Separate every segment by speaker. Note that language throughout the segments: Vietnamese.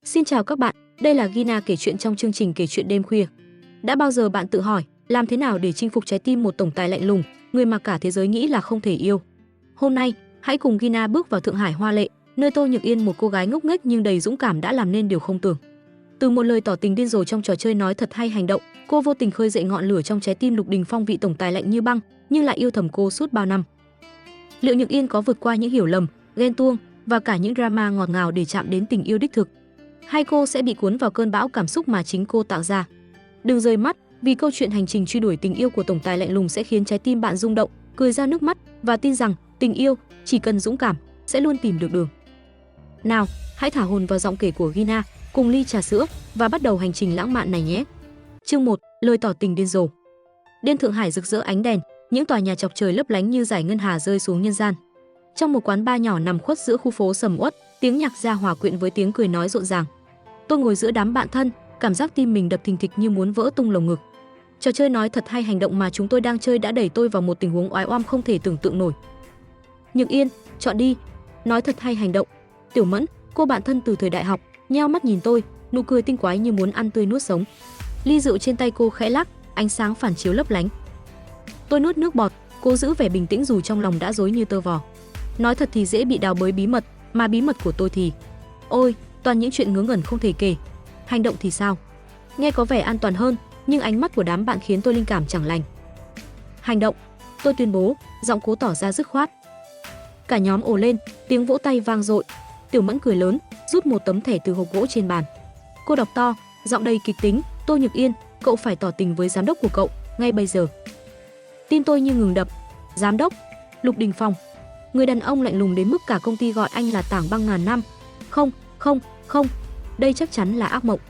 Speaker 1: Xin chào các bạn, đây là Gina kể chuyện trong chương trình kể chuyện đêm khuya. Đã bao giờ bạn tự hỏi, làm thế nào để chinh phục trái tim một tổng tài lạnh lùng, người mà cả thế giới nghĩ là không thể yêu? Hôm nay, hãy cùng Gina bước vào Thượng Hải hoa lệ, nơi Tô Nhược Yên, một cô gái ngốc nghếch nhưng đầy dũng cảm đã làm nên điều không tưởng. Từ một lời tỏ tình điên rồ trong trò chơi nói thật hay hành động, cô vô tình khơi dậy ngọn lửa trong trái tim Lục Đình Phong, vị tổng tài lạnh như băng nhưng lại yêu thầm cô suốt bao năm. Liệu Nhược Yên có vượt qua những hiểu lầm, ghen tuông và cả những drama ngọt ngào để chạm đến tình yêu đích thực? Hay cô sẽ bị cuốn vào cơn bão cảm xúc mà chính cô tạo ra? Đừng rời mắt, vì câu chuyện hành trình truy đuổi tình yêu của tổng tài lạnh lùng sẽ khiến trái tim bạn rung động, cười ra nước mắt và tin rằng tình yêu chỉ cần dũng cảm sẽ luôn tìm được đường. Nào, hãy thả hồn vào giọng kể của Gina, cùng ly trà sữa và bắt đầu hành trình lãng mạn này nhé. Chương 1, lời tỏ tình điên rồ. Đêm Thượng Hải rực rỡ ánh đèn, những tòa nhà chọc trời lấp lánh như dải ngân hà rơi xuống nhân gian. Trong một quán bar nhỏ nằm khuất giữa khu phố sầm uất, tiếng nhạc ra hòa quyện với tiếng cười nói rộn ràng. Tôi ngồi giữa đám bạn thân, cảm giác tim mình đập thình thịch như muốn vỡ tung lồng ngực. Trò chơi nói thật hay hành động mà chúng tôi đang chơi đã đẩy tôi vào một tình huống oái oăm không thể tưởng tượng nổi. Nhược Yên, chọn đi. Nói thật hay hành động. Tiểu Mẫn, cô bạn thân từ thời đại học, nheo mắt nhìn tôi, nụ cười tinh quái như muốn ăn tươi nuốt sống. Ly rượu trên tay cô khẽ lắc, ánh sáng phản chiếu lấp lánh. Tôi nuốt nước bọt, cố giữ vẻ bình tĩnh dù trong lòng đã rối như tơ vò. Nói thật thì dễ bị đào bới bí mật, mà bí mật của tôi thì ôi, toàn những chuyện ngớ ngẩn không thể kể. Hành động thì sao? Nghe có vẻ an toàn hơn, nhưng ánh mắt của đám bạn khiến tôi linh cảm chẳng lành. Hành động, tôi tuyên bố, giọng cố tỏ ra dứt khoát. Cả nhóm ồ lên, tiếng vỗ tay vang dội. Tiểu Mẫn cười lớn, rút một tấm thẻ từ hộp gỗ trên bàn. Cô đọc to, giọng đầy kịch tính, Tô Nhược Yên, cậu phải tỏ tình với giám đốc của cậu ngay bây giờ. Tim tôi như ngừng đập. Giám đốc? Lục Đình Phong, người đàn ông lạnh lùng đến mức cả công ty gọi anh là tảng băng ngàn năm. Không, đây chắc chắn là ác mộng.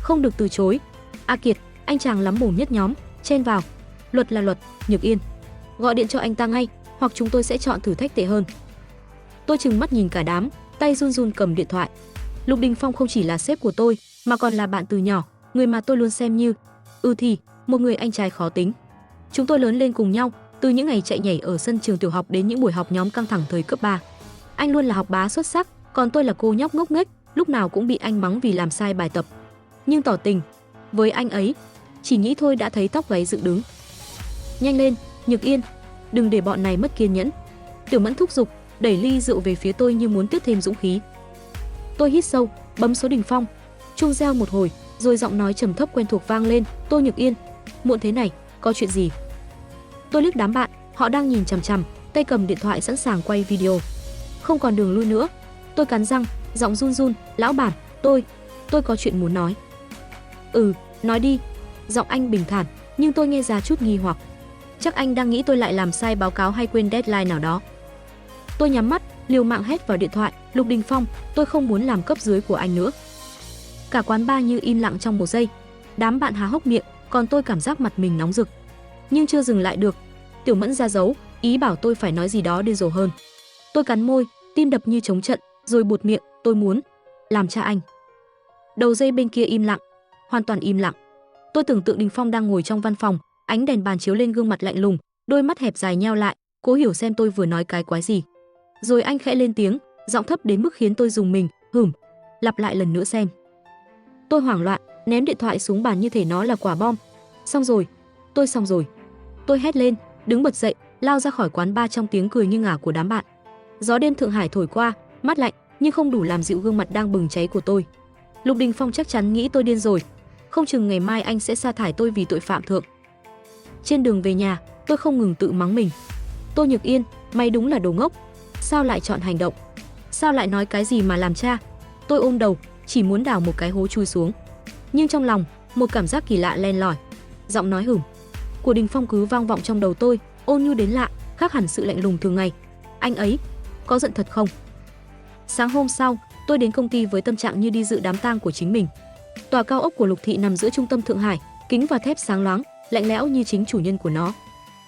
Speaker 1: Không được từ chối. A Kiệt, anh chàng lắm mồm nhất nhóm, chen vào. Luật là luật, Nhược Yên, gọi điện cho anh ta ngay, hoặc chúng tôi sẽ chọn thử thách tệ hơn. Tôi trừng mắt nhìn cả đám, tay run run cầm điện thoại. Lục Đình Phong không chỉ là sếp của tôi, mà còn là bạn từ nhỏ, người mà tôi luôn xem như một người anh trai khó tính. Chúng tôi lớn lên cùng nhau, từ những ngày chạy nhảy ở sân trường tiểu học đến những buổi học nhóm căng thẳng thời cấp 3. Anh luôn là học bá xuất sắc, còn tôi là cô nhóc ngốc nghếch, lúc nào cũng bị anh mắng vì làm sai bài tập. Nhưng tỏ tình với anh ấy, chỉ nghĩ thôi đã thấy tóc gáy dựng đứng. Nhanh lên, Nhược Yên, đừng để bọn này mất kiên nhẫn. Tiểu Mẫn thúc giục, đẩy ly rượu về phía tôi như muốn tiếp thêm dũng khí. Tôi hít sâu, bấm số Đình Phong. Chuông reo một hồi, rồi giọng nói trầm thấp quen thuộc vang lên, Tô Nhược Yên, muộn thế này, có chuyện gì? Tôi liếc đám bạn, họ đang nhìn chằm chằm, tay cầm điện thoại sẵn sàng quay video. Không còn đường lui nữa. Tôi cắn răng, giọng run run, lão bản, tôi có chuyện muốn nói. Nói đi. Giọng anh bình thản, nhưng tôi nghe ra chút nghi hoặc. Chắc anh đang nghĩ tôi lại làm sai báo cáo hay quên deadline nào đó. Tôi nhắm mắt, liều mạng hét vào điện thoại, Lục Đình Phong, tôi không muốn làm cấp dưới của anh nữa. Cả quán bar như im lặng trong một giây. Đám bạn há hốc miệng, còn tôi cảm giác mặt mình nóng rực. Nhưng chưa dừng lại được. Tiểu Mẫn ra dấu, ý bảo tôi phải nói gì đó điên rồ hơn. Tôi cắn môi, tim đập như trống trận, rồi buột miệng, tôi muốn làm cha anh. Đầu dây bên kia im lặng, hoàn toàn im lặng. Tôi tưởng tượng Đình Phong đang ngồi trong văn phòng, ánh đèn bàn chiếu lên gương mặt lạnh lùng, đôi mắt hẹp dài nheo lại, cố hiểu xem tôi vừa nói cái quái gì. Rồi anh khẽ lên tiếng, giọng thấp đến mức khiến tôi rùng mình, lặp lại lần nữa xem. Tôi hoảng loạn, ném điện thoại xuống bàn như thể nó là quả bom. Xong rồi. Tôi hét lên, đứng bật dậy, lao ra khỏi quán bar trong tiếng cười nghiêng ngả của đám bạn. Gió đêm Thượng Hải thổi qua, mát lạnh, nhưng không đủ làm dịu gương mặt đang bừng cháy của tôi. Lục Đình Phong chắc chắn nghĩ tôi điên rồi, không chừng ngày mai anh sẽ sa thải tôi vì tội phạm thượng. Trên đường về nhà, tôi không ngừng tự mắng mình. Tô Nhược Yên, mày đúng là đồ ngốc. Sao lại chọn hành động? Sao lại nói cái gì mà làm cha? Tôi ôm đầu, chỉ muốn đào một cái hố chui xuống. Nhưng trong lòng, một cảm giác kỳ lạ len lỏi. Giọng nói của Đình Phong cứ vang vọng trong đầu tôi, ôn nhu đến lạ, khác hẳn sự lạnh lùng thường ngày. Anh ấy có giận thật không? Sáng hôm sau, tôi đến công ty với tâm trạng như đi dự đám tang của chính mình. Tòa cao ốc của Lục thị nằm giữa trung tâm Thượng Hải, kính và thép sáng loáng, lạnh lẽo như chính chủ nhân của nó.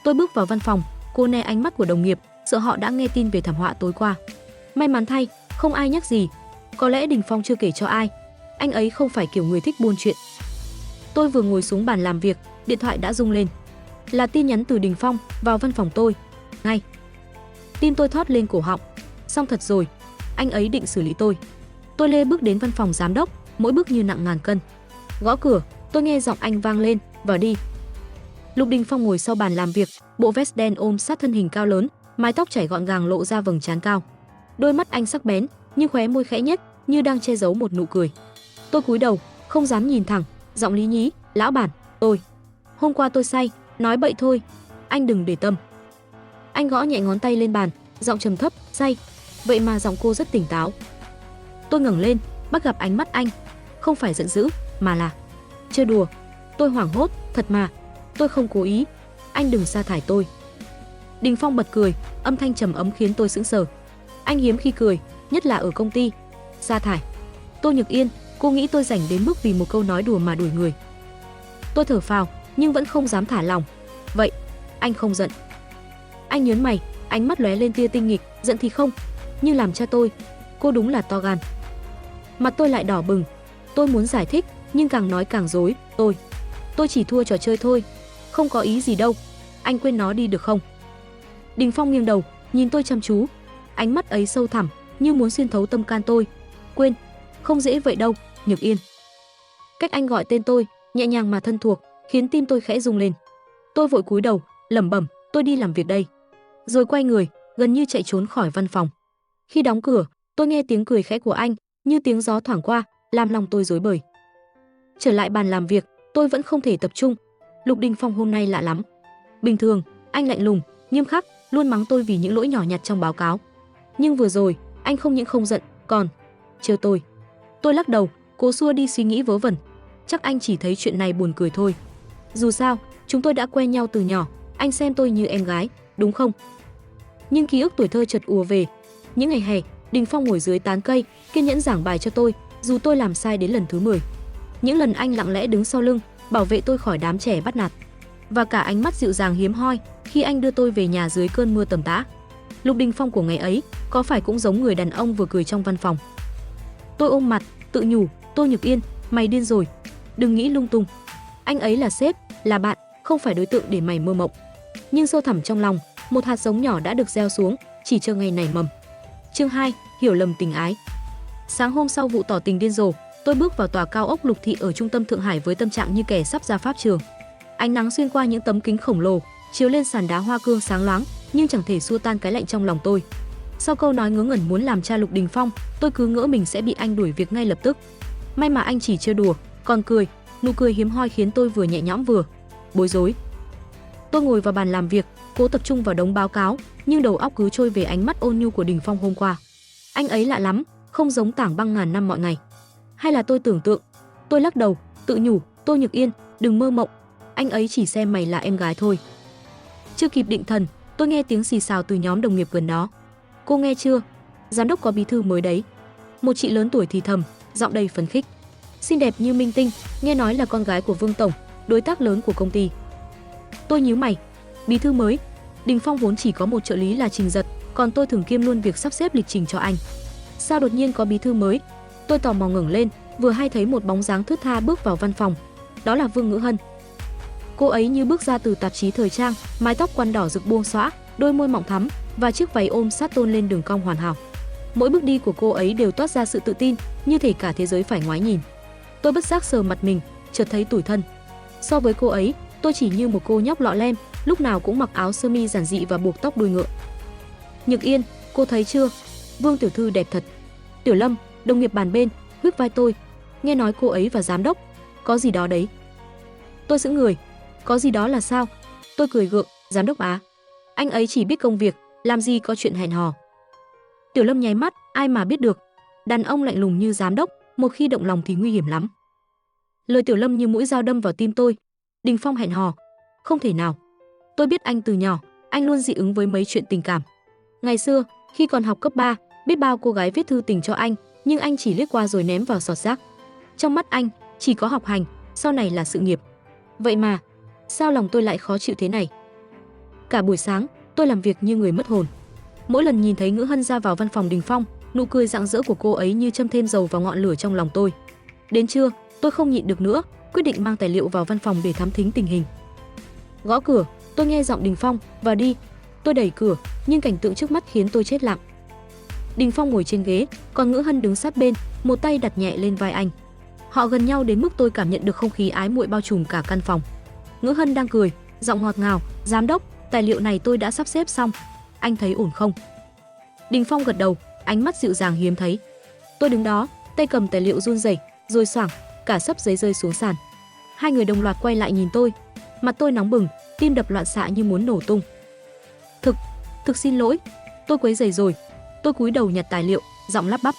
Speaker 1: Tôi bước vào văn phòng, cô né ánh mắt của đồng nghiệp, sợ họ đã nghe tin về thảm họa tối qua. May mắn thay, không ai nhắc gì. Có lẽ Đình Phong chưa kể cho ai. Anh ấy không phải kiểu người thích buôn chuyện. Tôi vừa ngồi xuống bàn làm việc, điện thoại đã rung lên. Là tin nhắn từ Đình Phong vào văn phòng tôi. Ngay. Tim tôi thoát lên cổ họng. Xong thật rồi, anh ấy định xử lý tôi. Tôi lê bước đến văn phòng giám đốc, mỗi bước như nặng ngàn cân. Gõ cửa, tôi nghe giọng anh vang lên, vào đi. Lục Đình Phong ngồi sau bàn làm việc, bộ vest đen ôm sát thân hình cao lớn, mái tóc chảy gọn gàng lộ ra vầng trán cao. Đôi mắt anh sắc bén, nhưng khóe môi khẽ nhếch, như đang che giấu một nụ cười. Tôi cúi đầu, không dám nhìn thẳng, giọng lý nhí, lão bản, hôm qua tôi say, nói bậy thôi, anh đừng để tâm. Anh gõ nhẹ ngón tay lên bàn, giọng trầm thấp, say. Vậy mà giọng cô rất tỉnh táo. Tôi ngẩng lên, bắt gặp ánh mắt anh, không phải giận dữ, mà là chơi đùa. Tôi hoảng hốt, thật mà, tôi không cố ý, anh đừng sa thải tôi. Đình Phong bật cười, âm thanh trầm ấm khiến tôi sững sờ. Anh hiếm khi cười, nhất là ở công ty. Sa thải? Tô Nhược Yên, cô nghĩ tôi rảnh đến mức vì một câu nói đùa mà đuổi người? Tôi thở phào, nhưng vẫn không dám thả lòng. Vậy, anh không giận? Anh nhớn mày, ánh mắt lóe lên tia tinh nghịch, giận thì không, nhưng làm cha tôi, cô đúng là to gan. Mặt tôi lại đỏ bừng, tôi muốn giải thích, nhưng càng nói càng rối. Tôi chỉ thua trò chơi thôi, không có ý gì đâu, anh quên nó đi được không? Đình Phong nghiêng đầu, nhìn tôi chăm chú, ánh mắt ấy sâu thẳm, như muốn xuyên thấu tâm can tôi. Quên, không dễ vậy đâu, Nhược Yên. Cách anh gọi tên tôi, nhẹ nhàng mà thân thuộc, khiến tim tôi khẽ rung lên. Tôi vội cúi đầu, lẩm bẩm, tôi đi làm việc đây. Rồi quay người, gần như chạy trốn khỏi văn phòng. Khi đóng cửa, tôi nghe tiếng cười khẽ của anh, như tiếng gió thoảng qua, làm lòng tôi rối bời. Trở lại bàn làm việc, tôi vẫn không thể tập trung. Lục Đình Phong hôm nay lạ lắm. Bình thường, anh lạnh lùng, nghiêm khắc, luôn mắng tôi vì những lỗi nhỏ nhặt trong báo cáo. Nhưng vừa rồi, anh không những không giận, còn trêu tôi. Tôi lắc đầu, cố xua đi suy nghĩ vớ vẩn. Chắc anh chỉ thấy chuyện này buồn cười thôi. Dù sao, chúng tôi đã quen nhau từ nhỏ, anh xem tôi như em gái, đúng không? Nhưng ký ức tuổi thơ chợt ùa về. Những ngày hè, Đình Phong ngồi dưới tán cây, kiên nhẫn giảng bài cho tôi, dù tôi làm sai đến lần thứ 10. Những lần anh lặng lẽ đứng sau lưng, bảo vệ tôi khỏi đám trẻ bắt nạt. Và cả ánh mắt dịu dàng hiếm hoi khi anh đưa tôi về nhà dưới cơn mưa tầm tã. Lục Đình Phong của ngày ấy, có phải cũng giống người đàn ông vừa cười trong văn phòng? Tôi ôm mặt, tự nhủ, Tô Nhược Yên, mày điên rồi, đừng nghĩ lung tung. Anh ấy là sếp, là bạn, không phải đối tượng để mày mơ mộng. Nhưng sâu thẳm trong lòng, một hạt giống nhỏ đã được gieo xuống, chỉ chờ ngày nảy mầm. Chương 2, hiểu lầm tình ái. Sáng hôm sau vụ tỏ tình điên rồ, tôi bước vào tòa cao ốc Lục Thị ở trung tâm Thượng Hải với tâm trạng như kẻ sắp ra pháp trường. Ánh nắng xuyên qua những tấm kính khổng lồ, chiếu lên sàn đá hoa cương sáng loáng, nhưng chẳng thể xua tan cái lạnh trong lòng tôi. Sau câu nói ngớ ngẩn muốn làm cha Lục Đình Phong, tôi cứ ngỡ mình sẽ bị anh đuổi việc ngay lập tức. May mà anh chỉ trêu đùa, còn cười, nụ cười hiếm hoi khiến tôi vừa nhẹ nhõm vừa bối rối. Tôi ngồi vào bàn làm việc, cố tập trung vào đống báo cáo, nhưng đầu óc cứ trôi về ánh mắt ôn nhu của Đình Phong hôm qua. Anh ấy lạ lắm, không giống Tảng Băng ngàn năm mọi ngày. Hay là tôi tưởng tượng? Tôi lắc đầu, tự nhủ, Tô Nhược Yên, đừng mơ mộng, anh ấy chỉ xem mày là em gái thôi. Chưa kịp định thần, tôi nghe tiếng xì xào từ nhóm đồng nghiệp gần đó. Cô nghe chưa? Giám đốc có bí thư mới đấy. Một chị lớn tuổi thì thầm, giọng đầy phấn khích. Xinh đẹp như minh tinh, nghe nói là con gái của Vương tổng, đối tác lớn của công ty. Tôi nhíu mày, bí thư mới? Đình Phong vốn chỉ có một trợ lý là Trình Giật, còn tôi thường kiêm luôn việc sắp xếp lịch trình cho anh. Sao đột nhiên có bí thư mới? Tôi tò mò ngẩng lên, vừa hay thấy một bóng dáng thướt tha bước vào văn phòng. Đó là Vương Ngữ Hân. Cô ấy như bước ra từ tạp chí thời trang, mái tóc quăn đỏ rực buông xõa, đôi môi mọng thắm và chiếc váy ôm sát tôn lên đường cong hoàn hảo. Mỗi bước đi của cô ấy đều toát ra sự tự tin, như thể cả thế giới phải ngoái nhìn. Tôi bất giác sờ mặt mình, chợt thấy tủi thân. So với cô ấy, tôi chỉ như một cô nhóc lọ lem, lúc nào cũng mặc áo sơ mi giản dị và buộc tóc đuôi ngựa. Nhược Yên, cô thấy chưa? Vương tiểu thư đẹp thật. Tiểu Lâm, đồng nghiệp bàn bên, huých vai tôi. Nghe nói cô ấy và giám đốc có gì đó đấy. Tôi sững người. Có gì đó là sao? Tôi cười gượng, giám đốc á? Anh ấy chỉ biết công việc, làm gì có chuyện hẹn hò. Tiểu Lâm nháy mắt, ai mà biết được. Đàn ông lạnh lùng như giám đốc, một khi động lòng thì nguy hiểm lắm. Lời Tiểu Lâm như mũi dao đâm vào tim tôi. Đình Phong hẹn hò? Không thể nào. Tôi biết anh từ nhỏ, anh luôn dị ứng với mấy chuyện tình cảm. Ngày xưa, khi còn học cấp 3, biết bao cô gái viết thư tình cho anh, nhưng anh chỉ liếc qua rồi ném vào sọt rác. Trong mắt anh, chỉ có học hành, sau này là sự nghiệp. Vậy mà, sao lòng tôi lại khó chịu thế này? Cả buổi sáng, tôi làm việc như người mất hồn. Mỗi lần nhìn thấy Ngữ Hân ra vào văn phòng Đình Phong, nụ cười rạng rỡ của cô ấy như châm thêm dầu vào ngọn lửa trong lòng tôi. Đến trưa, tôi không nhịn được nữa, quyết định mang tài liệu vào văn phòng để thám thính tình hình. Gõ cửa, tôi nghe giọng Đình Phong, vào đi. Tôi đẩy cửa, nhưng cảnh tượng trước mắt khiến tôi chết lặng. Đình Phong ngồi trên ghế, còn Ngữ Hân đứng sát bên, một tay đặt nhẹ lên vai anh. Họ gần nhau đến mức tôi cảm nhận được không khí ái muội bao trùm cả căn phòng. Ngữ Hân đang cười, giọng ngọt ngào, "Giám đốc, tài liệu này tôi đã sắp xếp xong. Anh thấy ổn không?" Đình Phong gật đầu, ánh mắt dịu dàng hiếm thấy. Tôi đứng đó, tay cầm tài liệu run rẩy, rồi xoảng, cả xấp giấy rơi xuống sàn. Hai người đồng loạt quay lại nhìn tôi, mặt tôi nóng bừng, tim đập loạn xạ như muốn nổ tung. Thực xin lỗi, tôi quấy rầy rồi." Tôi cúi đầu nhặt tài liệu, giọng lắp bắp.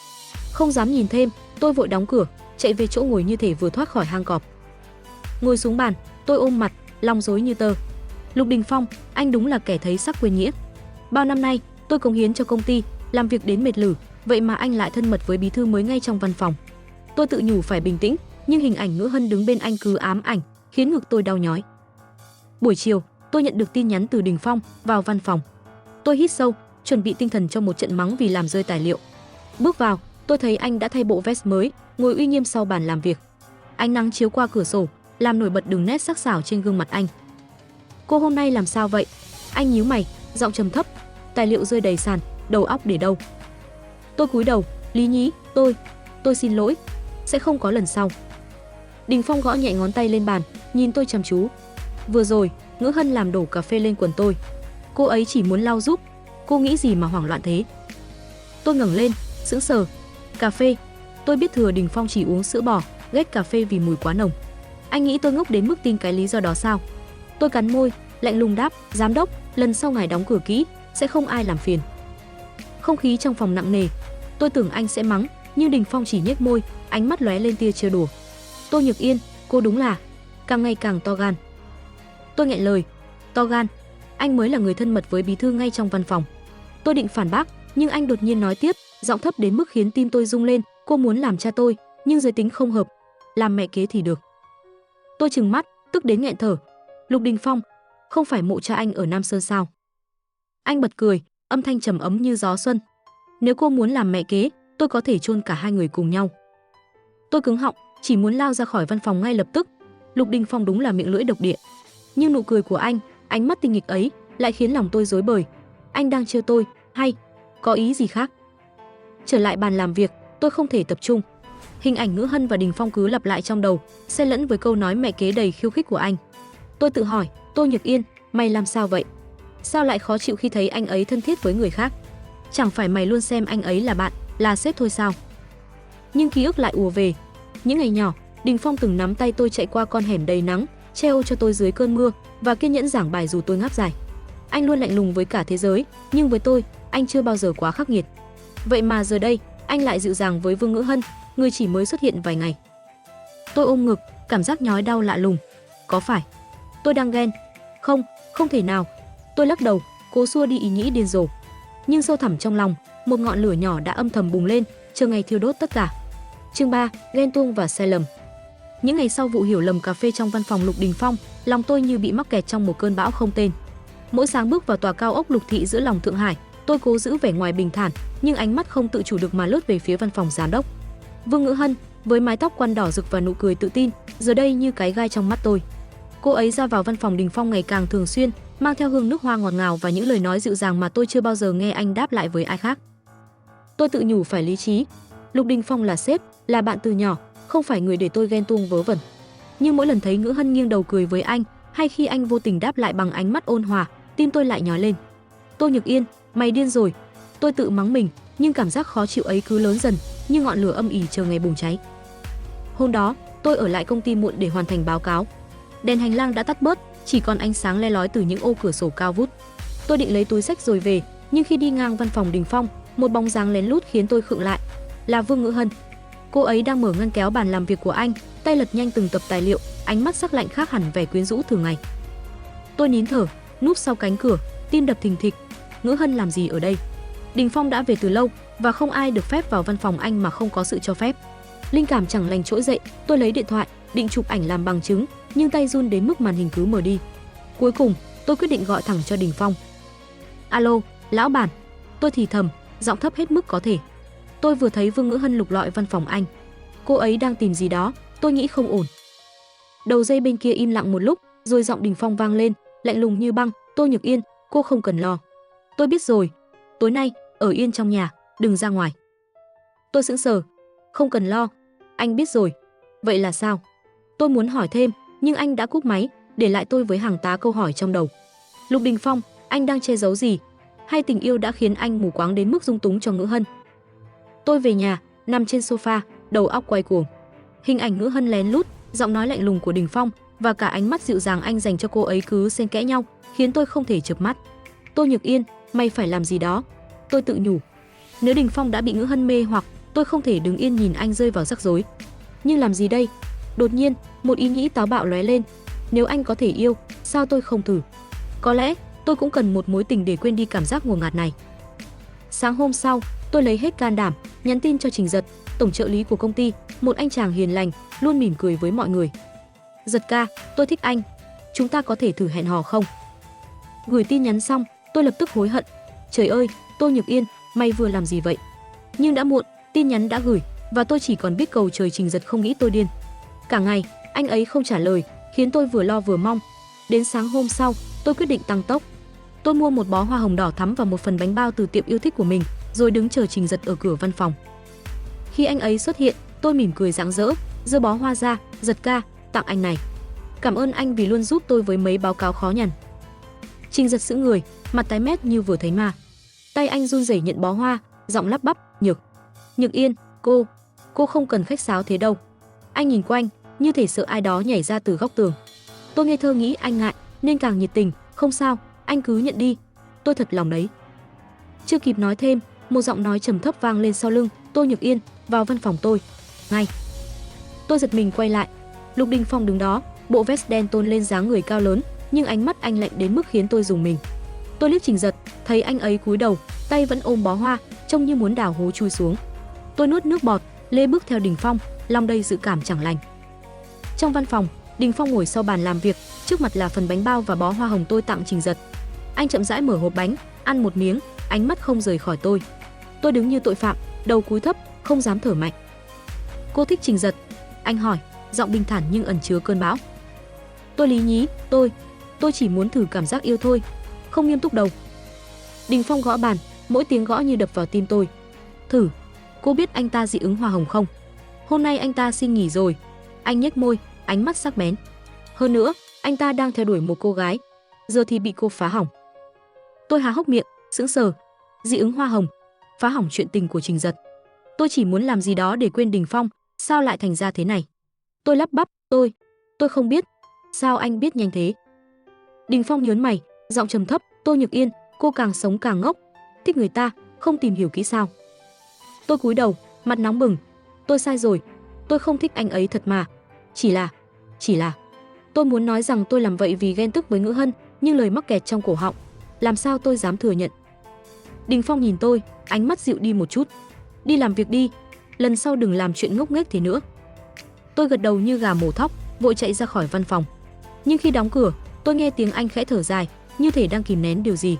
Speaker 1: Không dám nhìn thêm, tôi vội đóng cửa, chạy về chỗ ngồi như thể vừa thoát khỏi hang cọp. Ngồi xuống bàn, tôi ôm mặt, lòng rối như tơ. Lục Đình Phong, anh đúng là kẻ thấy sắc quên nghĩa. Bao năm nay, tôi cống hiến cho công ty, làm việc đến mệt lử, vậy mà anh lại thân mật với bí thư mới ngay trong văn phòng. Tôi tự nhủ phải bình tĩnh, nhưng hình ảnh Ngữ Hân đứng bên anh cứ ám ảnh, khiến ngực tôi đau nhói. Buổi chiều, tôi nhận được tin nhắn từ Đình Phong vào văn phòng. Tôi hít sâu, chuẩn bị tinh thần cho một trận mắng vì làm rơi tài liệu. Bước vào, tôi thấy anh đã thay bộ vest mới, ngồi uy nghiêm sau bàn làm việc. Ánh nắng chiếu qua cửa sổ, làm nổi bật đường nét sắc sảo trên gương mặt anh. "Cô hôm nay làm sao vậy?" Anh nhíu mày, giọng trầm thấp. "Tài liệu rơi đầy sàn, đầu óc để đâu?" Tôi cúi đầu, lý nhí, tôi xin lỗi, sẽ không có lần sau." Đình Phong gõ nhẹ ngón tay lên bàn, nhìn tôi chăm chú. "Vừa rồi, Ngữ Hân làm đổ cà phê lên quần tôi. Cô ấy chỉ muốn lau giúp, cô nghĩ gì mà hoảng loạn thế?" Tôi ngẩng lên, sững sờ. "Cà phê?" Tôi biết thừa Đình Phong chỉ uống sữa bò, ghét cà phê vì mùi quá nồng. Anh nghĩ tôi ngốc đến mức tin cái lý do đó sao? Tôi cắn môi, lạnh lùng đáp, "Giám đốc, lần sau ngài đóng cửa kỹ, sẽ không ai làm phiền." Không khí trong phòng nặng nề. Tôi tưởng anh sẽ mắng, nhưng Đình Phong chỉ nhếch môi, ánh mắt lóe lên tia trêu đùa. "Tô Nhược Yên, cô đúng là càng ngày càng to gan." Tôi nghẹn lời. "To gan? Anh mới là người thân mật với bí thư ngay trong văn phòng." Tôi định phản bác, nhưng anh đột nhiên nói tiếp, giọng thấp đến mức khiến tim tôi rung lên, "Cô muốn làm cha tôi, nhưng giới tính không hợp, làm mẹ kế thì được." Tôi trừng mắt, tức đến nghẹn thở. "Lục Đình Phong, không phải mộ cha anh ở Nam Sơn sao?" Anh bật cười, âm thanh trầm ấm như gió xuân. "Nếu cô muốn làm mẹ kế, tôi có thể chôn cả hai người cùng nhau." Tôi cứng họng, chỉ muốn lao ra khỏi văn phòng ngay lập tức. Lục Đình Phong đúng là miệng lưỡi độc địa. Nhưng nụ cười của anh, ánh mắt tinh nghịch ấy lại khiến lòng tôi rối bời. Anh đang trêu tôi, hay có ý gì khác? Trở lại bàn làm việc, tôi không thể tập trung. Hình ảnh Ngữ Hân và Đình Phong cứ lặp lại trong đầu, xen lẫn với câu nói mẹ kế đầy khiêu khích của anh. Tôi tự hỏi, "Tô Nhược Yên, mày làm sao vậy? Sao lại khó chịu khi thấy anh ấy thân thiết với người khác? Chẳng phải mày luôn xem anh ấy là bạn, là sếp thôi sao?" Nhưng ký ức lại ùa về. Những ngày nhỏ, Đình Phong từng nắm tay tôi chạy qua con hẻm đầy nắng, che ô cho tôi dưới cơn mưa và kiên nhẫn giảng bài dù tôi ngáp dài. Anh luôn lạnh lùng với cả thế giới, nhưng với tôi, anh chưa bao giờ quá khắc nghiệt. Vậy mà giờ đây, anh lại dịu dàng với Vương Ngữ Hân, người chỉ mới xuất hiện vài ngày. Tôi ôm ngực, cảm giác nhói đau lạ lùng. Có phải tôi đang ghen? Không, không thể nào. Tôi lắc đầu, cố xua đi ý nghĩ điên rồ. Nhưng sâu thẳm trong lòng, một ngọn lửa nhỏ đã âm thầm bùng lên, chờ ngày thiêu đốt tất cả. Chương 3, ghen tuông và sai lầm. Những ngày sau vụ hiểu lầm cà phê trong văn phòng Lục Đình Phong, lòng tôi như bị mắc kẹt trong một cơn bão không tên. Mỗi sáng bước vào tòa cao ốc Lục Thị giữa lòng Thượng Hải, tôi cố giữ vẻ ngoài bình thản, nhưng ánh mắt không tự chủ được mà lướt về phía văn phòng giám đốc. Vương Ngữ Hân, với mái tóc quăn đỏ rực và nụ cười tự tin, giờ đây như cái gai trong mắt tôi. Cô ấy ra vào văn phòng Đình Phong ngày càng thường xuyên, mang theo hương nước hoa ngọt ngào và những lời nói dịu dàng mà tôi chưa bao giờ nghe anh đáp lại với ai khác. Tôi tự nhủ phải lý trí. Lục Đình Phong là sếp, là bạn từ nhỏ, không phải người để tôi ghen tuông vớ vẩn. Nhưng mỗi lần thấy Ngữ Hân nghiêng đầu cười với anh, hay khi anh vô tình đáp lại bằng ánh mắt ôn hòa, tim tôi lại nhói lên. Tô Nhược Yên, mày điên rồi. Tôi tự mắng mình, nhưng cảm giác khó chịu ấy cứ lớn dần, như ngọn lửa âm ỉ chờ ngày bùng cháy. Hôm đó, tôi ở lại công ty muộn để hoàn thành báo cáo. Đèn hành lang đã tắt bớt, chỉ còn ánh sáng le lói từ những ô cửa sổ cao vút. Tôi định lấy túi xách rồi về, nhưng khi đi ngang văn phòng Đình Phong, một bóng dáng lén lút khiến tôi khựng lại. Là Vương Ngữ Hân. Cô ấy đang mở ngăn kéo bàn làm việc của anh, tay lật nhanh từng tập tài liệu, ánh mắt sắc lạnh khác hẳn vẻ quyến rũ thường ngày. Tôi nín thở, núp sau cánh cửa, tim đập thình thịch. Ngữ Hân làm gì ở đây? Đình Phong đã về từ lâu và không ai được phép vào văn phòng anh mà không có sự cho phép. Linh cảm chẳng lành trỗi dậy, tôi lấy điện thoại, định chụp ảnh làm bằng chứng, nhưng tay run đến mức màn hình cứ mờ đi. Cuối cùng, tôi quyết định gọi thẳng cho Đình Phong. Alo, lão bản. Tôi thì thầm, giọng thấp hết mức có thể. Tôi vừa thấy Vương Ngữ Hân lục lọi văn phòng anh. Cô ấy đang tìm gì đó, tôi nghĩ không ổn. Đầu dây bên kia im lặng một lúc, rồi giọng Đình Phong vang lên, lạnh lùng như băng. Tô Nhược Yên, cô không cần lo. Tôi biết rồi. Tối nay, ở yên trong nhà, đừng ra ngoài. Tôi sững sờ. Không cần lo, anh biết rồi. Vậy là sao? Tôi muốn hỏi thêm, nhưng anh đã cúp máy, để lại tôi với hàng tá câu hỏi trong đầu. Lục Đình Phong, anh đang che giấu gì? Hay tình yêu đã khiến anh mù quáng đến mức dung túng cho Ngữ Hân? Tôi về nhà, nằm trên sofa, đầu óc quay cuồng. Hình ảnh Ngữ Hân lén lút, giọng nói lạnh lùng của Đình Phong và cả ánh mắt dịu dàng anh dành cho cô ấy cứ xen kẽ nhau, khiến tôi không thể chợp mắt. Tô Nhược Yên, mày phải làm gì đó. Tôi tự nhủ. Nếu Đình Phong đã bị Ngữ Hân mê hoặc, tôi không thể đứng yên nhìn anh rơi vào rắc rối. Nhưng làm gì đây? Đột nhiên, một ý nghĩ táo bạo lóe lên. Nếu anh có thể yêu, sao tôi không thử? Có lẽ tôi cũng cần một mối tình để quên đi cảm giác ngột ngạt này. Sáng hôm sau, tôi lấy hết can đảm, nhắn tin cho Trình Giật, tổng trợ lý của công ty, một anh chàng hiền lành, luôn mỉm cười với mọi người. Giật ca, tôi thích anh. Chúng ta có thể thử hẹn hò không? Gửi tin nhắn xong, tôi lập tức hối hận. Trời ơi, Tô Nhược Yên, mày vừa làm gì vậy? Nhưng đã muộn, tin nhắn đã gửi và tôi chỉ còn biết cầu trời Trình Giật không nghĩ tôi điên. Cả ngày, anh ấy không trả lời, khiến tôi vừa lo vừa mong. Đến sáng hôm sau, tôi quyết định tăng tốc. Tôi mua một bó hoa hồng đỏ thắm và một phần bánh bao từ tiệm yêu thích của mình, rồi đứng chờ Trình Giật ở cửa văn phòng. Khi anh ấy xuất hiện, tôi mỉm cười rạng rỡ, giơ bó hoa ra. Giật ca, tặng anh này. Cảm ơn anh vì luôn giúp tôi với mấy báo cáo khó nhằn. Trình Giật sững người, mặt tái mét như vừa thấy ma. Tay anh run rẩy nhận bó hoa, giọng lắp bắp, Nhược Yên, cô không cần khách sáo thế đâu. Anh nhìn quanh, như thể sợ ai đó nhảy ra từ góc tường. Tôi ngây thơ nghĩ anh ngại, nên càng nhiệt tình. Không sao, anh cứ nhận đi. Tôi thật lòng đấy. Chưa kịp nói thêm, một giọng nói trầm thấp vang lên sau lưng. Tô Nhược Yên, vào văn phòng tôi. Ngay. Tôi giật mình quay lại. Lục Đình Phong đứng đó, bộ vest đen tôn lên dáng người cao lớn, nhưng ánh mắt anh lạnh đến mức khiến tôi rùng mình. Tôi liếc Trình Giật, thấy anh ấy cúi đầu, tay vẫn ôm bó hoa, trông như muốn đào hố chui xuống. Tôi nuốt nước bọt, lê bước theo Đình Phong, lòng đầy dự cảm chẳng lành. Trong văn phòng, Đình Phong ngồi sau bàn làm việc, trước mặt là phần bánh bao và bó hoa hồng tôi tặng Trình Giật. Anh chậm rãi mở hộp bánh, ăn một miếng, ánh mắt không rời khỏi tôi. Tôi đứng như tội phạm, đầu cúi thấp, không dám thở mạnh. Cô thích Trình Giật? Anh hỏi, giọng bình thản nhưng ẩn chứa cơn bão. Tôi lý nhí, tôi chỉ muốn thử cảm giác yêu thôi, không nghiêm túc đâu. Đình Phong gõ bàn, mỗi tiếng gõ như đập vào tim tôi. Thử? Cô biết anh ta dị ứng hoa hồng không? Hôm nay anh ta xin nghỉ rồi. Anh nhếch môi, ánh mắt sắc bén. Hơn nữa, anh ta đang theo đuổi một cô gái, giờ thì bị cô phá hỏng. Tôi há hốc miệng, sững sờ. Dị ứng hoa hồng, phá hỏng chuyện tình của Trình Giật. Tôi chỉ muốn làm gì đó để quên Đình Phong, sao lại thành ra thế này? Tôi lắp bắp, tôi không biết. Sao anh biết nhanh thế? Đình Phong nhớn mày, giọng trầm thấp, Tô Nhược Yên, cô càng sống càng ngốc, thích người ta, không tìm hiểu kỹ sao? Tôi cúi đầu, mặt nóng bừng. Tôi sai rồi, tôi không thích anh ấy thật mà. Chỉ là tôi muốn nói rằng tôi làm vậy vì ghen tức với Ngữ Hân, nhưng lời mắc kẹt trong cổ họng, làm sao tôi dám thừa nhận. Đình Phong nhìn tôi, ánh mắt dịu đi một chút. Đi làm việc đi, lần sau đừng làm chuyện ngốc nghếch thế nữa. Tôi gật đầu như gà mổ thóc, vội chạy ra khỏi văn phòng. Nhưng khi đóng cửa, tôi nghe tiếng anh khẽ thở dài, như thể đang kìm nén điều gì.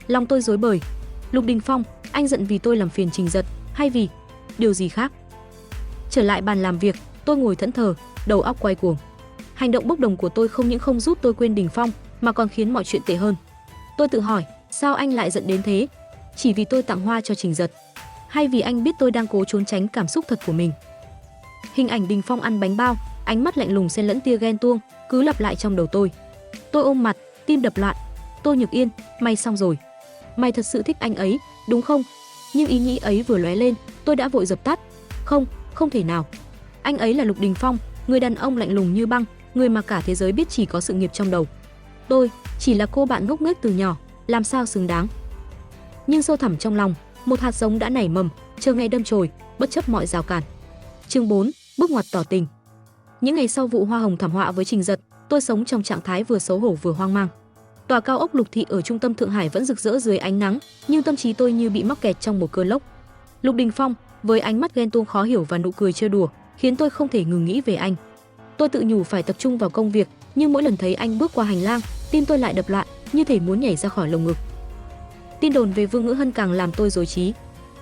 Speaker 1: Lòng tôi rối bời. Lục Đình Phong, anh giận vì tôi làm phiền Trình Giật, hay vì điều gì khác? Trở lại bàn làm việc, tôi ngồi thẫn thờ, đầu óc quay cuồng. Hành động bốc đồng của tôi không những không giúp tôi quên Đình Phong, mà còn khiến mọi chuyện tệ hơn. Tôi tự hỏi, sao anh lại giận đến thế? Chỉ vì tôi tặng hoa cho Trình Giật, hay vì anh biết tôi đang cố trốn tránh cảm xúc thật của mình? Hình ảnh Đình Phong ăn bánh bao, ánh mắt lạnh lùng xen lẫn tia ghen tuông, cứ lặp lại trong đầu tôi. Tôi ôm mặt, tim đập loạn. Tô Nhược Yên, mày xong rồi. Mày thật sự thích anh ấy, đúng không? Nhưng ý nghĩ ấy vừa lóe lên, tôi đã vội dập tắt. Không thể nào. Anh ấy là Lục Đình Phong, người đàn ông lạnh lùng như băng, người mà cả thế giới biết chỉ có sự nghiệp trong đầu. Tôi chỉ là cô bạn ngốc nghếch từ nhỏ, làm sao xứng đáng. Nhưng sâu thẳm trong lòng, một hạt giống đã nảy mầm, chờ ngày đâm chồi, bất chấp mọi rào cản. Chương 4, bước ngoặt tỏ tình. Những ngày sau vụ hoa hồng thảm họa với Trình Giật, tôi sống trong trạng thái vừa xấu hổ vừa hoang mang. Tòa cao ốc Lục Thị ở trung tâm Thượng Hải vẫn rực rỡ dưới ánh nắng, nhưng tâm trí tôi như bị mắc kẹt trong một cơn lốc. Lục Đình Phong, với ánh mắt ghen tuông khó hiểu và nụ cười trêu đùa, khiến tôi không thể ngừng nghĩ về anh. Tôi tự nhủ phải tập trung vào công việc, nhưng mỗi lần thấy anh bước qua hành lang, tim tôi lại đập loạn, như thể muốn nhảy ra khỏi lồng ngực. Tin đồn về Vương Ngữ Hân càng làm tôi rối trí.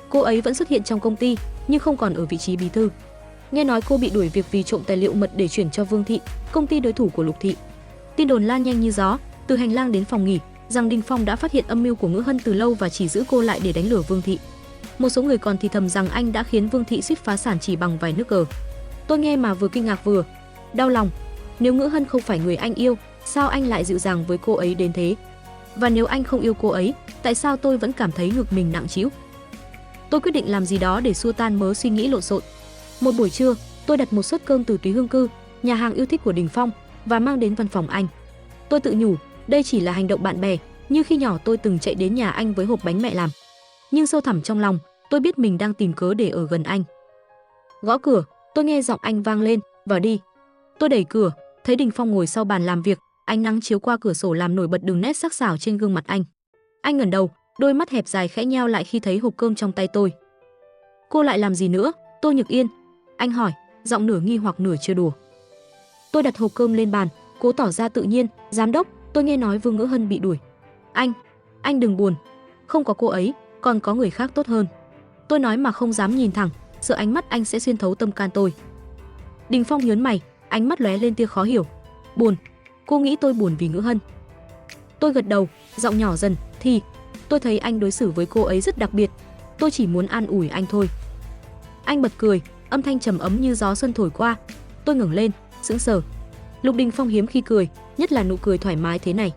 Speaker 1: Cô ấy vẫn xuất hiện trong công ty, nhưng không còn ở vị trí bí thư. Nghe nói cô bị đuổi việc vì trộm tài liệu mật để chuyển cho Vương Thị, công ty đối thủ của Lục Thị. Tin đồn lan nhanh như gió, từ hành lang đến phòng nghỉ, rằng Đình Phong đã phát hiện âm mưu của Ngữ Hân từ lâu và chỉ giữ cô lại để đánh lừa Vương Thị. Một số người còn thì thầm rằng anh đã khiến Vương Thị suýt phá sản chỉ bằng vài nước cờ. Tôi nghe mà vừa kinh ngạc vừa đau lòng. Nếu Ngữ Hân không phải người anh yêu, sao anh lại dịu dàng với cô ấy đến thế? Và nếu anh không yêu cô ấy, tại sao tôi vẫn cảm thấy ngực mình nặng trĩu? Tôi quyết định làm gì đó để xua tan mớ suy nghĩ lộn xộn. Một buổi trưa, tôi đặt một suất cơm từ Túy Hương Cư, nhà hàng yêu thích của Đình Phong, và mang đến văn phòng anh. Tôi tự nhủ, đây chỉ là hành động bạn bè, như khi nhỏ tôi từng chạy đến nhà anh với hộp bánh mẹ làm. Nhưng sâu thẳm trong lòng, tôi biết mình đang tìm cớ để ở gần anh. Gõ cửa, tôi nghe giọng anh vang lên, "Vào đi." Tôi đẩy cửa, thấy Đình Phong ngồi sau bàn làm việc, ánh nắng chiếu qua cửa sổ làm nổi bật đường nét sắc sảo trên gương mặt anh. Anh ngẩng đầu, đôi mắt hẹp dài khẽ nheo lại khi thấy hộp cơm trong tay tôi. "Cô lại làm gì nữa, Tô Nhược Yên?" anh hỏi, giọng nửa nghi hoặc nửa trêu đùa. Tôi đặt hộp cơm lên bàn, cố tỏ ra tự nhiên, "Giám đốc, tôi nghe nói Vương Ngữ Hân bị đuổi." Anh đừng buồn, không có cô ấy, còn có người khác tốt hơn." Tôi nói mà không dám nhìn thẳng, sợ ánh mắt anh sẽ xuyên thấu tâm can tôi. Đình Phong nhớn mày, ánh mắt lóe lên tia khó hiểu. "Buồn? Cô nghĩ tôi buồn vì Ngữ Hân?" Tôi gật đầu, giọng nhỏ dần, "Thì tôi thấy anh đối xử với cô ấy rất đặc biệt, tôi chỉ muốn an ủi anh thôi." Anh bật cười, âm thanh trầm ấm như gió xuân thổi qua. Tôi ngẩng lên, sững sờ. Lục Đình Phong hiếm khi cười, nhất là nụ cười thoải mái thế này.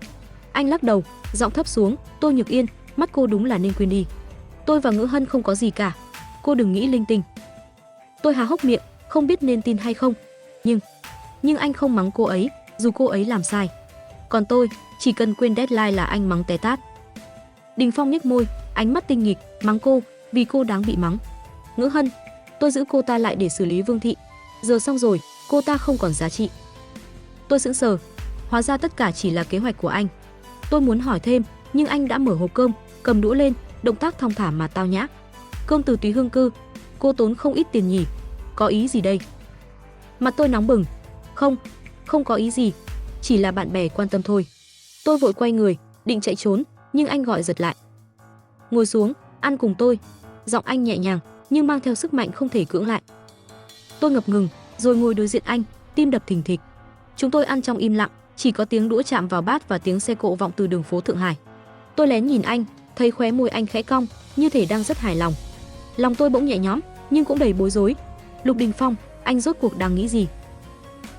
Speaker 1: Anh lắc đầu, giọng thấp xuống, "Tô Nhược Yên, mắt cô đúng là nên quên đi. Tôi và Ngữ Hân không có gì cả, cô đừng nghĩ linh tinh." Tôi há hốc miệng, không biết nên tin hay không. Nhưng anh không mắng cô ấy, dù cô ấy làm sai. Còn tôi, chỉ cần quên deadline là anh mắng té tát. Đình Phong nhếch môi, ánh mắt tinh nghịch, "Mắng cô, vì cô đáng bị mắng. Ngữ Hân, tôi giữ cô ta lại để xử lý Vương Thị. Giờ xong rồi, cô ta không còn giá trị." Tôi sững sờ, hóa ra tất cả chỉ là kế hoạch của anh. Tôi muốn hỏi thêm, nhưng anh đã mở hộp cơm, cầm đũa lên, động tác thong thả mà tao nhã. "Cơm từ Túy Hương Cư, cô tốn không ít tiền nhỉ? Có ý gì đây?" Mặt tôi nóng bừng. Không có ý gì, chỉ là bạn bè quan tâm thôi." Tôi vội quay người, định chạy trốn, nhưng anh gọi giật lại. "Ngồi xuống, ăn cùng tôi." Giọng anh nhẹ nhàng, nhưng mang theo sức mạnh không thể cưỡng lại. Tôi ngập ngừng, rồi ngồi đối diện anh, tim đập thình thịch. Chúng tôi ăn trong im lặng, chỉ có tiếng đũa chạm vào bát và tiếng xe cộ vọng từ đường phố Thượng Hải. Tôi lén nhìn anh, thấy khóe môi anh khẽ cong, như thể đang rất hài lòng. Lòng tôi bỗng nhẹ nhõm, nhưng cũng đầy bối rối. Lục Đình Phong, anh rốt cuộc đang nghĩ gì?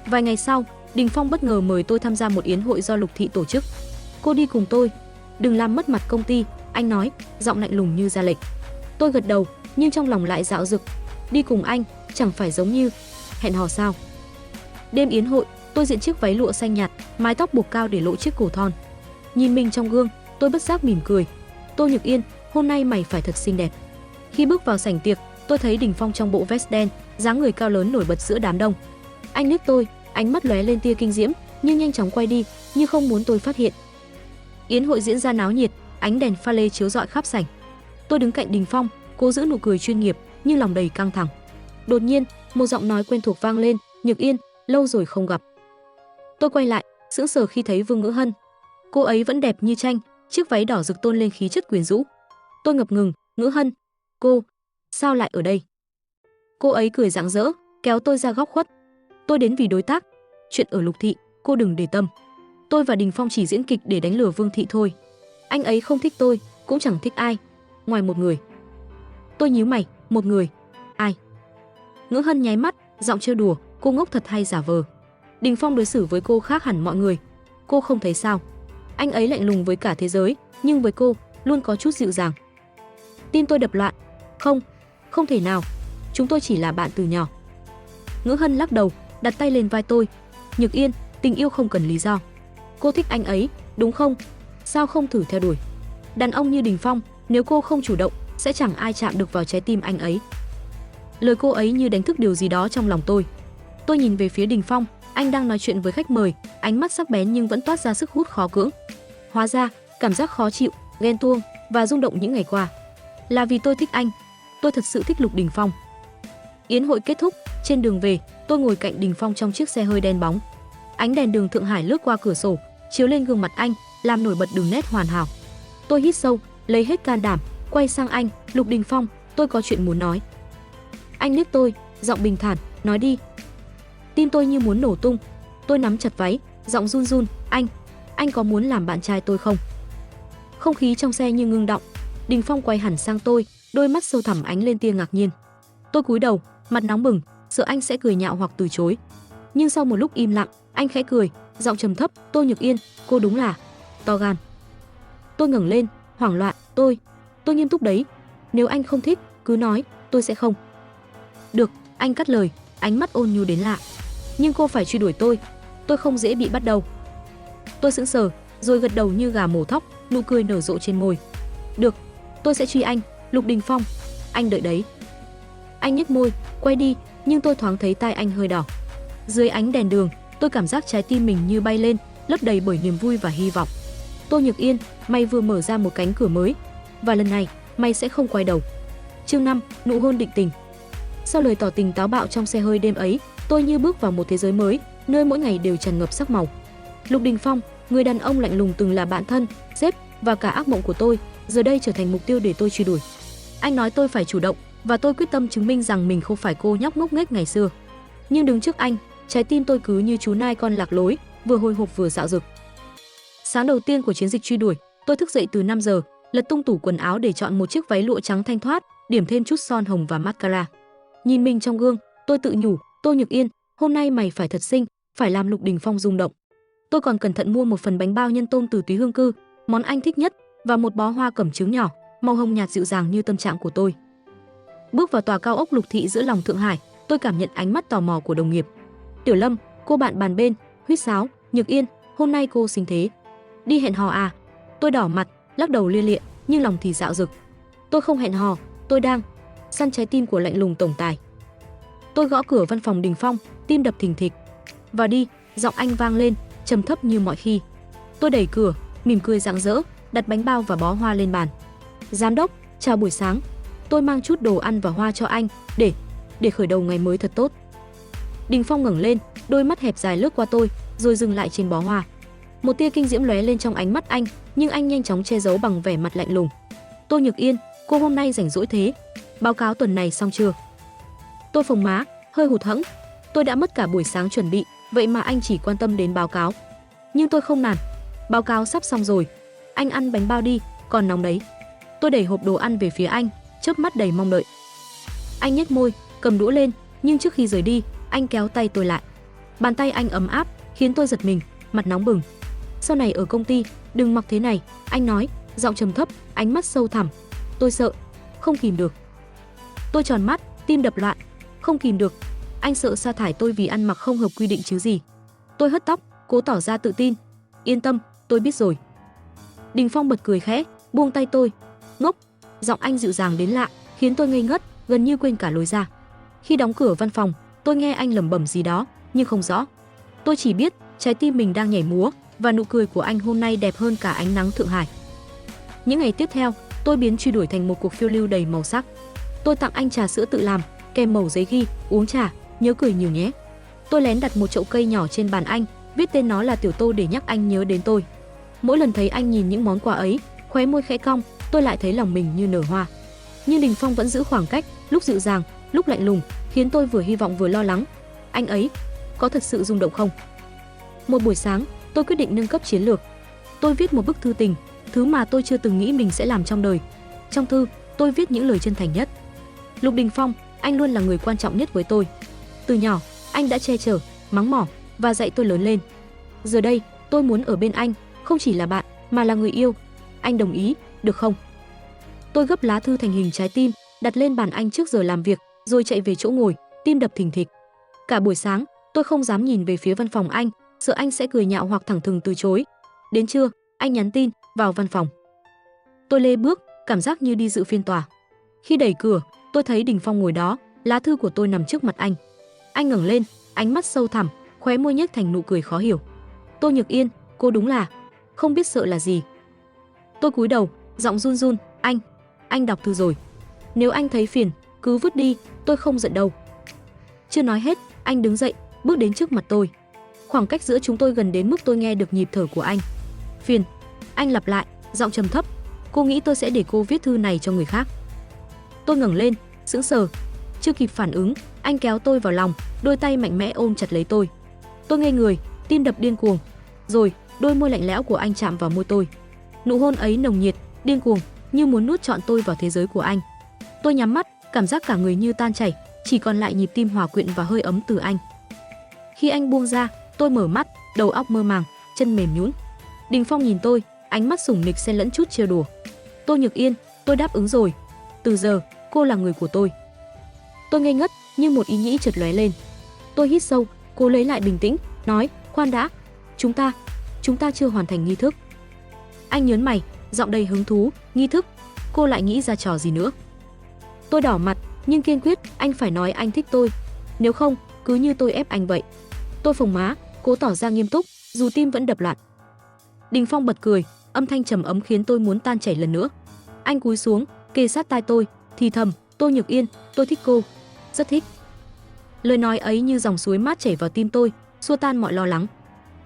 Speaker 1: Vài ngày sau, Đình Phong bất ngờ mời tôi tham gia một yến hội do Lục Thị tổ chức. "Cô đi cùng tôi, đừng làm mất mặt công ty," anh nói, giọng lạnh lùng như ra lệnh. Tôi gật đầu, nhưng trong lòng lại dạo dực. Đi cùng anh, chẳng phải giống như hẹn hò sao? Đêm yến hội, tôi diện chiếc váy lụa xanh nhạt, mái tóc buộc cao để lộ chiếc cổ thon. Nhìn mình trong gương, tôi bất giác mỉm cười. "Tô Nhược Yên, hôm nay mày phải thật xinh đẹp." Khi bước vào sảnh tiệc, tôi thấy Đình Phong trong bộ vest đen, dáng người cao lớn nổi bật giữa đám đông. Anh liếc tôi, ánh mắt lóe lên tia kinh diễm, nhưng nhanh chóng quay đi, như không muốn tôi phát hiện. Yến hội diễn ra náo nhiệt, ánh đèn pha lê chiếu rọi khắp sảnh. Tôi đứng cạnh Đình Phong, cố giữ nụ cười chuyên nghiệp, nhưng lòng đầy căng thẳng. Đột nhiên, một giọng nói quen thuộc vang lên, "Nhược Yên, lâu rồi không gặp." Tôi quay lại, sững sờ khi thấy Vương Ngữ Hân. Cô ấy vẫn đẹp như tranh, chiếc váy đỏ rực tôn lên khí chất quyến rũ. Tôi ngập ngừng, "Ngữ Hân, cô sao lại ở đây?" Cô ấy cười rạng rỡ, kéo tôi ra góc khuất. "Tôi đến vì đối tác, chuyện ở Lục Thị, cô đừng để tâm. Tôi và Đình Phong chỉ diễn kịch để đánh lừa Vương Thị thôi. Anh ấy không thích tôi, cũng chẳng thích ai, ngoài một người." Tôi nhíu mày, "Một người? Ai?" Ngữ Hân nháy mắt, giọng trêu đùa, "Cô ngốc thật hay giả vờ? Đình Phong đối xử với cô khác hẳn mọi người, cô không thấy sao? Anh ấy lạnh lùng với cả thế giới, nhưng với cô luôn có chút dịu dàng." Tim tôi đập loạn. Không thể nào, chúng tôi chỉ là bạn từ nhỏ." Ngữ Hân lắc đầu, đặt tay lên vai tôi, "Nhược Yên, tình yêu không cần lý do. Cô thích anh ấy, đúng không? Sao không thử theo đuổi? Đàn ông như Đình Phong, nếu cô không chủ động, sẽ chẳng ai chạm được vào trái tim anh ấy." Lời cô ấy như đánh thức điều gì đó trong lòng tôi. Tôi nhìn về phía Đình Phong, anh đang nói chuyện với khách mời, ánh mắt sắc bén nhưng vẫn toát ra sức hút khó cưỡng. Hóa ra, cảm giác khó chịu, ghen tuông và rung động những ngày qua là vì tôi thích anh. Tôi thật sự thích Lục Đình Phong. Yến hội kết thúc, trên đường về, tôi ngồi cạnh Đình Phong trong chiếc xe hơi đen bóng. Ánh đèn đường Thượng Hải lướt qua cửa sổ, chiếu lên gương mặt anh, làm nổi bật đường nét hoàn hảo. Tôi hít sâu, lấy hết can đảm, quay sang anh, "Lục Đình Phong, tôi có chuyện muốn nói." Anh liếc tôi, giọng bình thản, "Nói đi." Tim tôi như muốn nổ tung. Tôi nắm chặt váy, giọng run run, anh có muốn làm bạn trai tôi không?" Không khí trong xe như ngưng đọng. Đình Phong quay hẳn sang tôi, đôi mắt sâu thẳm ánh lên tia ngạc nhiên. Tôi cúi đầu, mặt nóng bừng, sợ anh sẽ cười nhạo hoặc từ chối. Nhưng sau một lúc im lặng, anh khẽ cười, giọng trầm thấp, "Tô Nhược Yên, cô đúng là to gan." Tôi ngẩng lên, hoảng loạn, tôi nghiêm túc đấy. Nếu anh không thích, cứ nói, tôi sẽ không. Được, anh cắt lời, ánh mắt ôn nhu đến lạ. Nhưng cô phải truy đuổi tôi không dễ bị bắt đâu. Tôi sững sờ, rồi gật đầu như gà mổ thóc, nụ cười nở rộ trên môi. Được, tôi sẽ truy anh, Lục Đình Phong, anh đợi đấy. Anh nhếch môi, quay đi, nhưng tôi thoáng thấy tai anh hơi đỏ. Dưới ánh đèn đường, tôi cảm giác trái tim mình như bay lên, lấp đầy bởi niềm vui và hy vọng. Tô Nhược Yên, mày vừa mở ra một cánh cửa mới, và lần này, mày sẽ không quay đầu. Chương 5, nụ hôn định tình. Sau lời tỏ tình táo bạo trong xe hơi đêm ấy, tôi như bước vào một thế giới mới, nơi mỗi ngày đều tràn ngập sắc màu. Lục Đình Phong, người đàn ông lạnh lùng từng là bạn thân, sếp và cả ác mộng của tôi, giờ đây trở thành mục tiêu để tôi truy đuổi. Anh nói tôi phải chủ động, và tôi quyết tâm chứng minh rằng mình không phải cô nhóc ngốc nghếch ngày xưa. Nhưng đứng trước anh, trái tim tôi cứ như chú nai con lạc lối, vừa hồi hộp vừa dạo dực. Sáng đầu tiên của chiến dịch truy đuổi, tôi thức dậy từ 5 giờ, lật tung tủ quần áo để chọn một chiếc váy lụa trắng thanh thoát, điểm thêm chút son hồng và mascara. Nhìn mình trong gương, tôi tự nhủ, Tô Nhược Yên, hôm nay mày phải thật xinh, phải làm Lục Đình Phong rung động. Tôi còn cẩn thận mua một phần bánh bao nhân tôm từ Túy Hương Cư, món anh thích nhất, và một bó hoa cẩm chướng nhỏ, màu hồng nhạt dịu dàng như tâm trạng của tôi. Bước vào tòa cao ốc Lục Thị giữa lòng Thượng Hải, tôi cảm nhận ánh mắt tò mò của đồng nghiệp. Tiểu Lâm, cô bạn bàn bên, huýt sáo, Nhược Yên, hôm nay cô xinh thế. Đi hẹn hò à? Tôi đỏ mặt, lắc đầu lia lịa, nhưng lòng thì dạo dực. Tôi không hẹn hò, tôi đang săn trái tim của lạnh lùng tổng tài. Tôi gõ cửa văn phòng Đình Phong, tim đập thình thịch. Vào đi, giọng anh vang lên, trầm thấp như mọi khi. Tôi đẩy cửa, mỉm cười rạng rỡ, đặt bánh bao và bó hoa lên bàn. Giám đốc, chào buổi sáng. Tôi mang chút đồ ăn và hoa cho anh, để khởi đầu ngày mới thật tốt. Đình Phong ngẩng lên, đôi mắt hẹp dài lướt qua tôi, rồi dừng lại trên bó hoa. Một tia kinh diễm lóe lên trong ánh mắt anh, nhưng anh nhanh chóng che giấu bằng vẻ mặt lạnh lùng. Tô Nhược Yên, cô hôm nay rảnh rỗi thế? Báo cáo tuần này xong chưa? Tôi phồng má, hơi hụt hẫng. Tôi đã mất cả buổi sáng chuẩn bị, vậy mà anh chỉ quan tâm đến báo cáo. Nhưng tôi không nản. Báo cáo sắp xong rồi. Anh ăn bánh bao đi, còn nóng đấy. Tôi đẩy hộp đồ ăn về phía anh, chớp mắt đầy mong đợi. Anh nhếch môi, cầm đũa lên, nhưng trước khi rời đi, anh kéo tay tôi lại. Bàn tay anh ấm áp, khiến tôi giật mình, mặt nóng bừng. Sau này ở công ty, đừng mặc thế này, anh nói, giọng trầm thấp, ánh mắt sâu thẳm. Tôi sợ, không kìm được. Tôi tròn mắt, tim đập loạn. Không kìm được. Anh sợ sa thải tôi vì ăn mặc không hợp quy định chứ gì. Tôi hất tóc, cố tỏ ra tự tin. Yên tâm, tôi biết rồi. Đình Phong bật cười khẽ, buông tay tôi. Ngốc, giọng anh dịu dàng đến lạ, khiến tôi ngây ngất, gần như quên cả lối ra. Khi đóng cửa văn phòng, tôi nghe anh lẩm bẩm gì đó, nhưng không rõ. Tôi chỉ biết trái tim mình đang nhảy múa, và nụ cười của anh hôm nay đẹp hơn cả ánh nắng Thượng Hải. Những ngày tiếp theo, tôi biến truy đuổi thành một cuộc phiêu lưu đầy màu sắc. Tôi tặng anh trà sữa tự làm, kèm mẩu giấy ghi, uống trà, nhớ cười nhiều nhé. Tôi lén đặt một chậu cây nhỏ trên bàn anh, viết tên nó là Tiểu Tô để nhắc anh nhớ đến tôi. Mỗi lần thấy anh nhìn những món quà ấy, khóe môi khẽ cong, tôi lại thấy lòng mình như nở hoa. Nhưng Đình Phong vẫn giữ khoảng cách, lúc dịu dàng, lúc lạnh lùng, khiến tôi vừa hy vọng vừa lo lắng. Anh ấy có thật sự rung động không? Một buổi sáng, tôi quyết định nâng cấp chiến lược. Tôi viết một bức thư tình, thứ mà tôi chưa từng nghĩ mình sẽ làm trong đời. Trong thư, tôi viết những lời chân thành nhất. Lục Đình Phong, anh luôn là người quan trọng nhất với tôi. Từ nhỏ, anh đã che chở, mắng mỏ và dạy tôi lớn lên. Giờ đây, tôi muốn ở bên anh, không chỉ là bạn, mà là người yêu. Anh đồng ý, được không? Tôi gấp lá thư thành hình trái tim, đặt lên bàn anh trước giờ làm việc, rồi chạy về chỗ ngồi, tim đập thình thịch. Cả buổi sáng, tôi không dám nhìn về phía văn phòng anh, sợ anh sẽ cười nhạo hoặc thẳng thừng từ chối. Đến trưa, anh nhắn tin, vào văn phòng. Tôi lê bước, cảm giác như đi dự phiên tòa. Khi đẩy cửa, tôi thấy Đình Phong ngồi đó, lá thư của tôi nằm trước mặt anh. Anh ngẩng lên, ánh mắt sâu thẳm, khóe môi nhếch thành nụ cười khó hiểu. Tô Nhược Yên, cô đúng là không biết sợ là gì. Tôi cúi đầu, giọng run run, anh đọc thư rồi. Nếu anh thấy phiền, cứ vứt đi, tôi không giận đâu. Chưa nói hết, anh đứng dậy, bước đến trước mặt tôi. Khoảng cách giữa chúng tôi gần đến mức tôi nghe được nhịp thở của anh. Phiền, anh lặp lại, giọng trầm thấp. Cô nghĩ tôi sẽ để cô viết thư này cho người khác? Tôi ngẩng lên, sững sờ. Chưa kịp phản ứng, anh kéo tôi vào lòng, đôi tay mạnh mẽ ôm chặt lấy tôi. Tôi ngây người, tim đập điên cuồng. Rồi, đôi môi lạnh lẽo của anh chạm vào môi tôi. Nụ hôn ấy nồng nhiệt, điên cuồng, như muốn nuốt trọn tôi vào thế giới của anh. Tôi nhắm mắt, cảm giác cả người như tan chảy, chỉ còn lại nhịp tim hòa quyện và hơi ấm từ anh. Khi anh buông ra, tôi mở mắt, đầu óc mơ màng, chân mềm nhũn. Đình Phong nhìn tôi, ánh mắt sủng nịch xen lẫn chút trêu đùa. Tô Nhược Yên, tôi đáp ứng rồi. Từ giờ, cô là người của tôi. Tôi ngây ngất, nhưng một ý nghĩ chợt lóe lên. Tôi hít sâu, cố lấy lại bình tĩnh, nói, khoan đã, chúng ta chưa hoàn thành nghi thức. Anh nhớn mày, giọng đầy hứng thú, nghi thức? Cô lại nghĩ ra trò gì nữa? Tôi đỏ mặt, nhưng kiên quyết, anh phải nói anh thích tôi. Nếu không, cứ như tôi ép anh vậy. Tôi phồng má, cố tỏ ra nghiêm túc, dù tim vẫn đập loạn. Đình Phong bật cười, âm thanh trầm ấm khiến tôi muốn tan chảy lần nữa. Anh cúi xuống, kề sát tai tôi, thì thầm, Tô Nhược Yên, tôi thích cô, rất thích. Lời nói ấy như dòng suối mát chảy vào tim tôi, xua tan mọi lo lắng.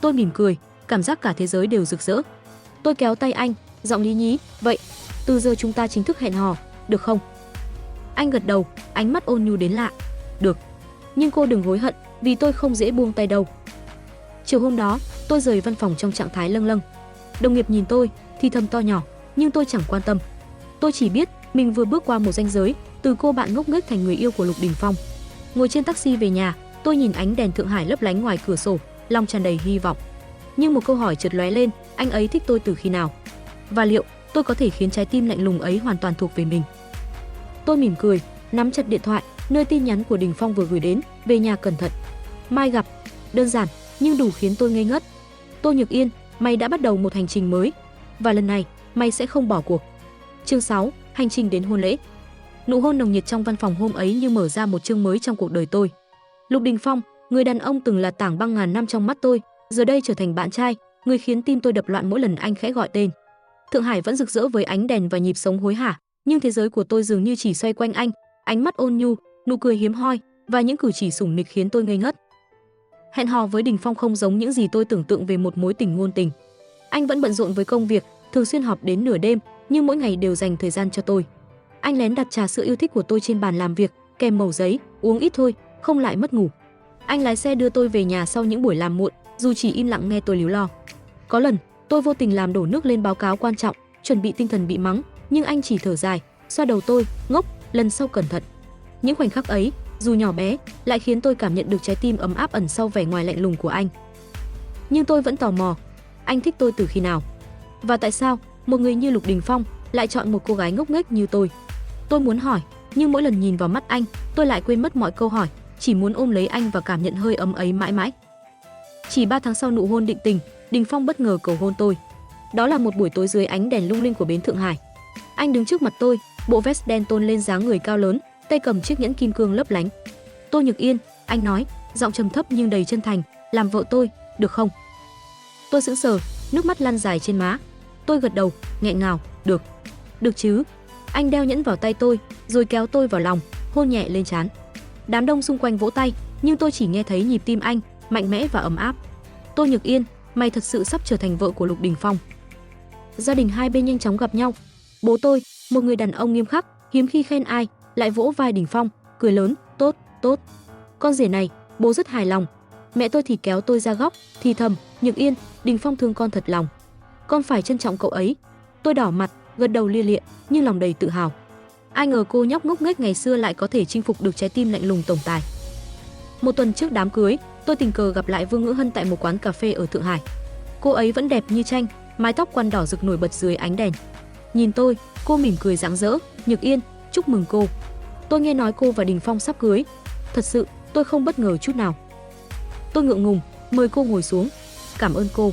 Speaker 1: Tôi mỉm cười, cảm giác cả thế giới đều rực rỡ. Tôi kéo tay anh, giọng lý nhí, vậy, từ giờ chúng ta chính thức hẹn hò, được không? Anh gật đầu, ánh mắt ôn nhu đến lạ. Được, nhưng cô đừng hối hận, vì tôi không dễ buông tay đâu. Chiều hôm đó, tôi rời văn phòng trong trạng thái lâng lâng. Đồng nghiệp nhìn tôi, thì thầm to nhỏ, nhưng tôi chẳng quan tâm. Tôi chỉ biết mình vừa bước qua một ranh giới, từ cô bạn ngốc nghếch thành người yêu của Lục Đình Phong. Ngồi trên taxi về nhà, tôi nhìn ánh đèn Thượng Hải lấp lánh ngoài cửa sổ, lòng tràn đầy hy vọng. Nhưng một câu hỏi chợt lóe lên, anh ấy thích tôi từ khi nào? Và liệu tôi có thể khiến trái tim lạnh lùng ấy hoàn toàn thuộc về mình? Tôi mỉm cười, nắm chặt điện thoại, nơi tin nhắn của Đình Phong vừa gửi đến, về nhà cẩn thận. Mai gặp. Đơn giản, nhưng đủ khiến tôi ngây ngất. Tô Nhược Yên, mày đã bắt đầu một hành trình mới, và lần này, mày sẽ không bỏ cuộc. Chương 6, hành trình đến hôn lễ. Nụ hôn nồng nhiệt trong văn phòng hôm ấy như mở ra một chương mới trong cuộc đời tôi. Lục Đình Phong, người đàn ông từng là tảng băng ngàn năm trong mắt tôi, giờ đây trở thành bạn trai, người khiến tim tôi đập loạn mỗi lần anh khẽ gọi tên. Thượng Hải vẫn rực rỡ với ánh đèn và nhịp sống hối hả, nhưng thế giới của tôi dường như chỉ xoay quanh anh, ánh mắt ôn nhu, nụ cười hiếm hoi và những cử chỉ sủng nịch khiến tôi ngây ngất. Hẹn hò với Đình Phong không giống những gì tôi tưởng tượng về một mối tình ngôn tình. Anh vẫn bận rộn với công việc, thường xuyên họp đến nửa đêm, nhưng mỗi ngày đều dành thời gian cho tôi. Anh lén đặt trà sữa yêu thích của tôi trên bàn làm việc, kèm mẩu giấy, uống ít thôi, không lại mất ngủ. Anh lái xe đưa tôi về nhà sau những buổi làm muộn, dù chỉ im lặng nghe tôi líu lo. Có lần, tôi vô tình làm đổ nước lên báo cáo quan trọng, chuẩn bị tinh thần bị mắng, nhưng anh chỉ thở dài, xoa đầu tôi, ngốc, lần sau cẩn thận. Những khoảnh khắc ấy, dù nhỏ bé, lại khiến tôi cảm nhận được trái tim ấm áp ẩn sau vẻ ngoài lạnh lùng của anh. Nhưng tôi vẫn tò mò, anh thích tôi từ khi nào? Và tại sao một người như Lục Đình Phong lại chọn một cô gái ngốc nghếch như tôi? Tôi muốn hỏi, nhưng mỗi lần nhìn vào mắt anh, tôi lại quên mất mọi câu hỏi, chỉ muốn ôm lấy anh và cảm nhận hơi ấm ấy mãi mãi. Chỉ 3 tháng sau nụ hôn định tình, Đình Phong bất ngờ cầu hôn tôi. Đó là một buổi tối dưới ánh đèn lung linh của bến Thượng Hải. Anh đứng trước mặt tôi, bộ vest đen tôn lên dáng người cao lớn, tay cầm chiếc nhẫn kim cương lấp lánh. Tô Nhược Yên, anh nói, giọng trầm thấp nhưng đầy chân thành, làm vợ tôi, được không? Tôi sững sờ, nước mắt lăn dài trên má. Tôi gật đầu, nghẹn ngào, được. Được chứ. Anh đeo nhẫn vào tay tôi, rồi kéo tôi vào lòng, hôn nhẹ lên trán. Đám đông xung quanh vỗ tay, nhưng tôi chỉ nghe thấy nhịp tim anh, mạnh mẽ và ấm áp. Tô Nhược Yên, mày thật sự sắp trở thành vợ của Lục Đình Phong. Gia đình hai bên nhanh chóng gặp nhau. Bố tôi, một người đàn ông nghiêm khắc, hiếm khi khen ai, lại vỗ vai Đình Phong, cười lớn, tốt, tốt. Con rể này, bố rất hài lòng. Mẹ tôi thì kéo tôi ra góc, thì thầm, Nhược Yên, Đình Phong thương con thật lòng. Con phải trân trọng cậu ấy. Tôi đỏ mặt, gật đầu lia lịa, nhưng lòng đầy tự hào. Ai ngờ cô nhóc ngốc nghếch ngày xưa lại có thể chinh phục được trái tim lạnh lùng tổng tài. Một tuần trước đám cưới, tôi tình cờ gặp lại Vương Ngữ Hân tại một quán cà phê ở Thượng Hải. Cô ấy vẫn đẹp như tranh, mái tóc quăn đỏ rực nổi bật dưới ánh đèn. Nhìn tôi, cô mỉm cười rạng rỡ, Nhược Yên, chúc mừng cô. Tôi nghe nói cô và Đình Phong sắp cưới. Thật sự, tôi không bất ngờ chút nào. Tôi ngượng ngùng, mời cô ngồi xuống. Cảm ơn cô.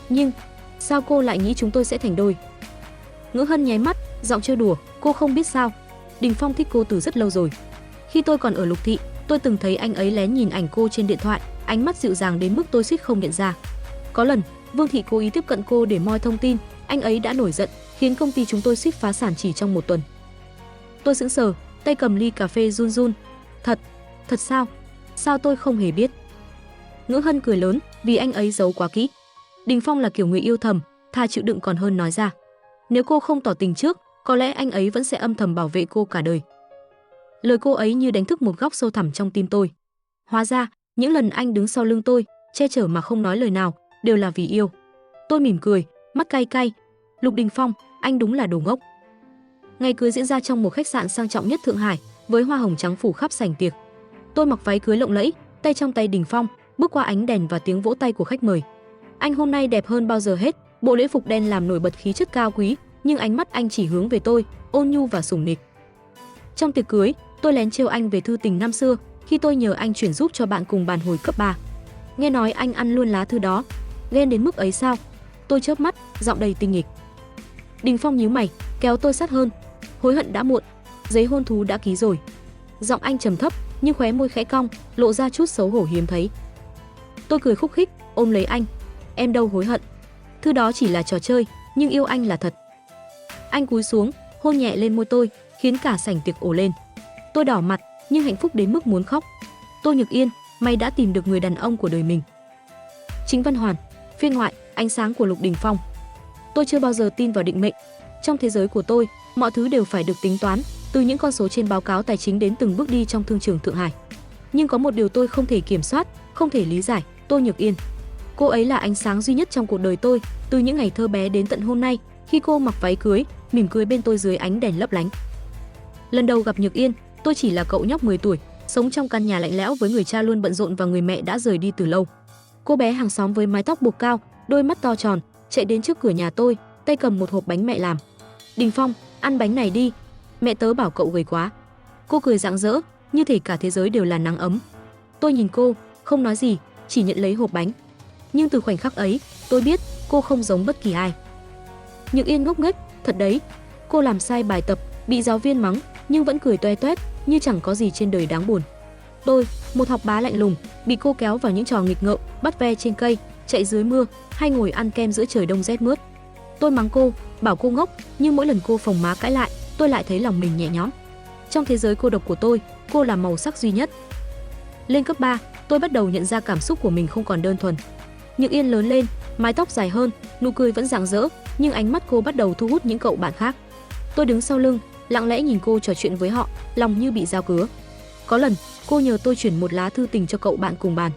Speaker 1: Nhưng, sao cô lại nghĩ chúng tôi sẽ thành đôi? Ngữ Hân nháy mắt, giọng trêu đùa, cô không biết sao. Đình Phong thích cô từ rất lâu rồi. Khi tôi còn ở Lục Thị, tôi từng thấy anh ấy lén nhìn ảnh cô trên điện thoại, ánh mắt dịu dàng đến mức tôi suýt không nhận ra. Có lần, Vương Thị cố ý tiếp cận cô để moi thông tin, anh ấy đã nổi giận, khiến công ty chúng tôi suýt phá sản chỉ trong một tuần. Tôi sững sờ, tay cầm ly cà phê run run. Thật sao? Sao tôi không hề biết? Ngữ Hân cười lớn, vì anh ấy giấu quá kỹ. Đình Phong là kiểu người yêu thầm, thà chịu đựng còn hơn nói ra. Nếu cô không tỏ tình trước, có lẽ anh ấy vẫn sẽ âm thầm bảo vệ cô cả đời. Lời cô ấy như đánh thức một góc sâu thẳm trong tim tôi. Hóa ra, những lần anh đứng sau lưng tôi, che chở mà không nói lời nào, đều là vì yêu. Tôi mỉm cười, mắt cay cay. Lục Đình Phong, anh đúng là đồ ngốc. Ngày cưới diễn ra trong một khách sạn sang trọng nhất Thượng Hải, với hoa hồng trắng phủ khắp sảnh tiệc. Tôi mặc váy cưới lộng lẫy, tay trong tay Đình Phong, bước qua ánh đèn và tiếng vỗ tay của khách mời. Anh hôm nay đẹp hơn bao giờ hết, bộ lễ phục đen làm nổi bật khí chất cao quý, nhưng ánh mắt anh chỉ hướng về tôi, ôn nhu và sủng nịch. Trong tiệc cưới, tôi lén trêu anh về thư tình năm xưa, khi tôi nhờ anh chuyển giúp cho bạn cùng bàn hồi cấp 3. Nghe nói anh ăn luôn lá thư đó, ghen đến mức ấy sao? Tôi chớp mắt, giọng đầy tinh nghịch. Đình Phong nhíu mày, kéo tôi sát hơn. Hối hận đã muộn, giấy hôn thú đã ký rồi. Giọng anh trầm thấp, nhưng khóe môi khẽ cong, lộ ra chút xấu hổ hiếm thấy. Tôi cười khúc khích, ôm lấy anh. Em đâu hối hận. Thư đó chỉ là trò chơi, nhưng yêu anh là thật. Anh cúi xuống, hôn nhẹ lên môi tôi, khiến cả sảnh tiệc ồ lên. Tôi đỏ mặt, nhưng hạnh phúc đến mức muốn khóc. Tô Nhược Yên, mày đã tìm được người đàn ông của đời mình. Chính Văn Hoàn, phiên ngoại, ánh sáng của Lục Đình Phong. Tôi chưa bao giờ tin vào định mệnh. Trong thế giới của tôi, mọi thứ đều phải được tính toán, từ những con số trên báo cáo tài chính đến từng bước đi trong thương trường Thượng Hải. Nhưng có một điều tôi không thể kiểm soát, không thể lý giải, Tô Nhược Yên. Cô ấy là ánh sáng duy nhất trong cuộc đời tôi, từ những ngày thơ bé đến tận hôm nay, khi cô mặc váy cưới, mỉm cười bên tôi dưới ánh đèn lấp lánh. Lần đầu gặp Nhược Yên, tôi chỉ là cậu nhóc 10 tuổi, sống trong căn nhà lạnh lẽo với người cha luôn bận rộn và người mẹ đã rời đi từ lâu. Cô bé hàng xóm với mái tóc buộc cao, đôi mắt to tròn, chạy đến trước cửa nhà tôi, tay cầm một hộp bánh mẹ làm. Đình Phong, ăn bánh này đi, mẹ tớ bảo cậu gầy quá. Cô cười rạng rỡ, như thể cả thế giới đều là nắng ấm. Tôi nhìn cô, không nói gì, chỉ nhận lấy hộp bánh. Nhưng từ khoảnh khắc ấy, tôi biết cô không giống bất kỳ ai. Nhược Yên ngốc nghếch, thật đấy. Cô làm sai bài tập, bị giáo viên mắng, nhưng vẫn cười toe toét, như chẳng có gì trên đời đáng buồn. Tôi, một học bá lạnh lùng, bị cô kéo vào những trò nghịch ngợm, bắt ve trên cây, chạy dưới mưa, hay ngồi ăn kem giữa trời đông rét mướt. Tôi mắng cô, bảo cô ngốc, nhưng mỗi lần cô phồng má cãi lại, tôi lại thấy lòng mình nhẹ nhõm. Trong thế giới cô độc của tôi, cô là màu sắc duy nhất. Lên cấp 3, tôi bắt đầu nhận ra cảm xúc của mình không còn đơn thuần. Nhược Yên lớn lên, mái tóc dài hơn, nụ cười vẫn rạng rỡ, nhưng ánh mắt cô bắt đầu thu hút những cậu bạn khác. Tôi đứng sau lưng, lặng lẽ nhìn cô trò chuyện với họ, lòng như bị dao cứa. Có lần, cô nhờ tôi chuyển một lá thư tình cho cậu bạn cùng bàn.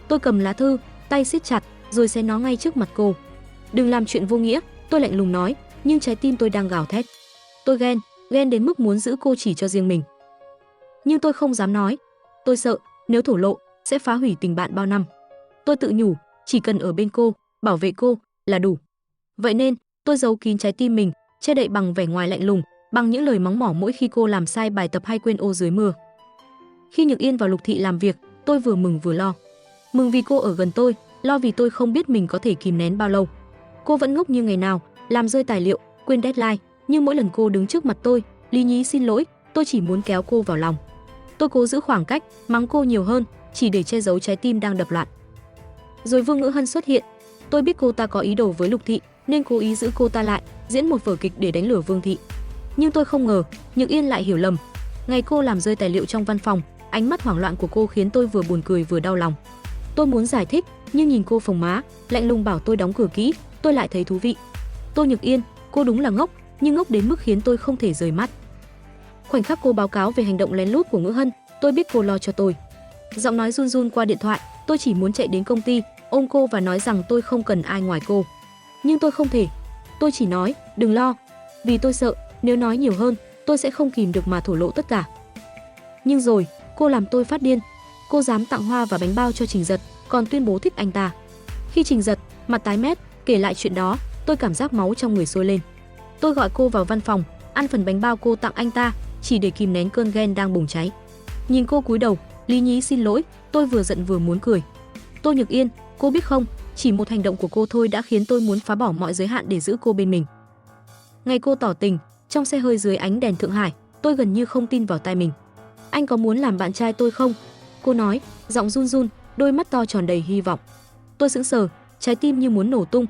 Speaker 1: Tôi cầm lá thư, tay siết chặt, rồi xé nó ngay trước mặt cô. Đừng làm chuyện vô nghĩa, tôi lạnh lùng nói, nhưng trái tim tôi đang gào thét. Tôi ghen đến mức muốn giữ cô chỉ cho riêng mình. Nhưng tôi không dám nói. Tôi sợ, nếu thổ lộ, sẽ phá hủy tình bạn bao năm. Tôi tự nhủ, chỉ cần ở bên cô, bảo vệ cô, là đủ. Vậy nên, tôi giấu kín trái tim mình, che đậy bằng vẻ ngoài lạnh lùng, bằng những lời mắng mỏ mỗi khi cô làm sai bài tập hay quên ô dưới mưa. Khi Nhược Yên vào Lục Thị làm việc, tôi vừa mừng vừa lo. Mừng vì cô ở gần tôi, lo vì tôi không biết mình có thể kìm nén bao lâu. Cô vẫn ngốc như ngày nào, làm rơi tài liệu, quên deadline, nhưng mỗi lần cô đứng trước mặt tôi, lý nhí xin lỗi, tôi chỉ muốn kéo cô vào lòng. Tôi cố giữ khoảng cách, mắng cô nhiều hơn, chỉ để che giấu trái tim đang đập loạn. Rồi Vương Ngữ Hân xuất hiện. Tôi biết cô ta có ý đồ với Lục Thị, nên cố ý giữ cô ta lại, diễn một vở kịch để đánh lừa Vương Thị. Nhưng tôi không ngờ, Nhược Yên lại hiểu lầm. Ngày cô làm rơi tài liệu trong văn phòng, ánh mắt hoảng loạn của cô khiến tôi vừa buồn cười vừa đau lòng. Tôi muốn giải thích, nhưng nhìn cô phồng má, lạnh lùng bảo tôi đóng cửa kỹ, tôi lại thấy thú vị. Tô Nhược Yên, cô đúng là ngốc, nhưng ngốc đến mức khiến tôi không thể rời mắt. Khoảnh khắc cô báo cáo về hành động lén lút của Ngữ Hân, tôi biết cô lo cho tôi. Giọng nói run run qua điện thoại, tôi chỉ muốn chạy đến công ty, ôm cô và nói rằng tôi không cần ai ngoài cô. Nhưng tôi không thể. Tôi chỉ nói, đừng lo, vì tôi sợ, nếu nói nhiều hơn, tôi sẽ không kìm được mà thổ lộ tất cả. Nhưng rồi, cô làm tôi phát điên. Cô dám tặng hoa và bánh bao cho Trình Giật, còn tuyên bố thích anh ta. Khi Trình Giật, mặt tái mét, kể lại chuyện đó, tôi cảm giác máu trong người sôi lên. Tôi gọi cô vào văn phòng, ăn phần bánh bao cô tặng anh ta, chỉ để kìm nén cơn ghen đang bùng cháy. Nhìn cô cúi đầu, lý nhí xin lỗi, tôi vừa giận vừa muốn cười. Tô Nhược Yên, cô biết không, chỉ một hành động của cô thôi đã khiến tôi muốn phá bỏ mọi giới hạn để giữ cô bên mình. Ngày cô tỏ tình, trong xe hơi dưới ánh đèn Thượng Hải, tôi gần như không tin vào tai mình. Anh có muốn làm bạn trai tôi không? Cô nói, giọng run run, đôi mắt to tròn đầy hy vọng. Tôi sững sờ, trái tim như muốn nổ tung.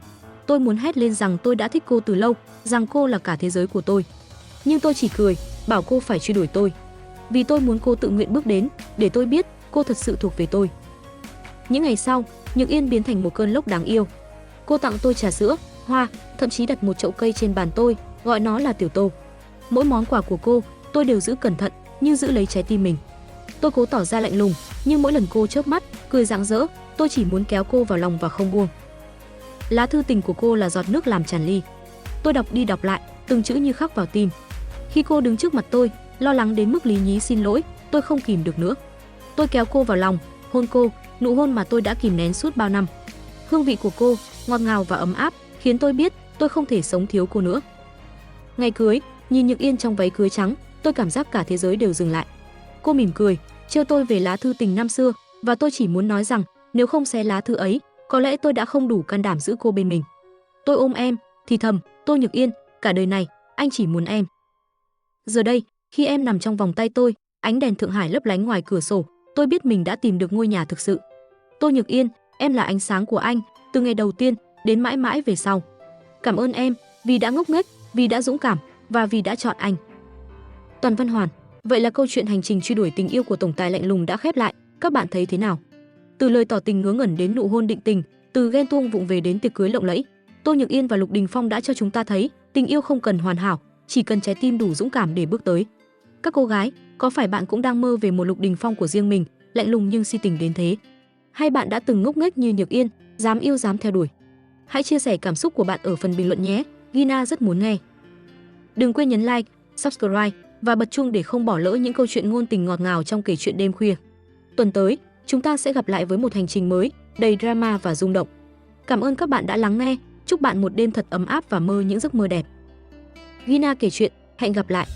Speaker 1: Tôi muốn hét lên rằng tôi đã thích cô từ lâu, rằng cô là cả thế giới của tôi. Nhưng tôi chỉ cười, bảo cô phải truy đuổi tôi. Vì tôi muốn cô tự nguyện bước đến, để tôi biết cô thật sự thuộc về tôi. Những ngày sau, Nhược Yên biến thành một cơn lốc đáng yêu. Cô tặng tôi trà sữa, hoa, thậm chí đặt một chậu cây trên bàn tôi, gọi nó là Tiểu Tô. Mỗi món quà của cô, tôi đều giữ cẩn thận, như giữ lấy trái tim mình. Tôi cố tỏ ra lạnh lùng, nhưng mỗi lần cô chớp mắt, cười rạng rỡ, tôi chỉ muốn kéo cô vào lòng và không buông. Lá thư tình của cô là giọt nước làm tràn ly. Tôi đọc đi đọc lại, từng chữ như khắc vào tim. Khi cô đứng trước mặt tôi, lo lắng đến mức lý nhí xin lỗi, tôi không kìm được nữa. Tôi kéo cô vào lòng, hôn cô, nụ hôn mà tôi đã kìm nén suốt bao năm. Hương vị của cô, ngọt ngào và ấm áp, khiến tôi biết tôi không thể sống thiếu cô nữa. Ngày cưới, nhìn Nhược Yên trong váy cưới trắng, tôi cảm giác cả thế giới đều dừng lại. Cô mỉm cười, trêu tôi về lá thư tình năm xưa, và tôi chỉ muốn nói rằng, nếu không xé lá thư ấy, có lẽ tôi đã không đủ can đảm giữ cô bên mình. Tôi ôm em, thì thầm, tôi Nhược Yên, cả đời này, anh chỉ muốn em. Giờ đây, khi em nằm trong vòng tay tôi, ánh đèn Thượng Hải lấp lánh ngoài cửa sổ, tôi biết mình đã tìm được ngôi nhà thực sự. Tôi Nhược Yên, em là ánh sáng của anh, từ ngày đầu tiên đến mãi mãi về sau. Cảm ơn em, vì đã ngốc nghếch, vì đã dũng cảm và vì đã chọn anh. Toàn Văn Hoàn. Vậy là câu chuyện hành trình truy đuổi tình yêu của tổng tài lạnh lùng đã khép lại, các bạn thấy thế nào? Từ lời tỏ tình ngớ ngẩn đến nụ hôn định tình, từ ghen tuông vụng về đến tiệc cưới lộng lẫy, Tô Nhược Yên và Lục Đình Phong đã cho chúng ta thấy, tình yêu không cần hoàn hảo, chỉ cần trái tim đủ dũng cảm để bước tới. Các cô gái, có phải bạn cũng đang mơ về một Lục Đình Phong của riêng mình, lạnh lùng nhưng si tình đến thế? Hay bạn đã từng ngốc nghếch như Nhược Yên, dám yêu dám theo đuổi? Hãy chia sẻ cảm xúc của bạn ở phần bình luận nhé, Gina rất muốn nghe. Đừng quên nhấn like, subscribe và bật chuông để không bỏ lỡ những câu chuyện ngôn tình ngọt ngào trong kể chuyện đêm khuya. Tuần tới, chúng ta sẽ gặp lại với một hành trình mới, đầy drama và rung động. Cảm ơn các bạn đã lắng nghe, chúc bạn một đêm thật ấm áp và mơ những giấc mơ đẹp. Gina kể chuyện, hẹn gặp lại.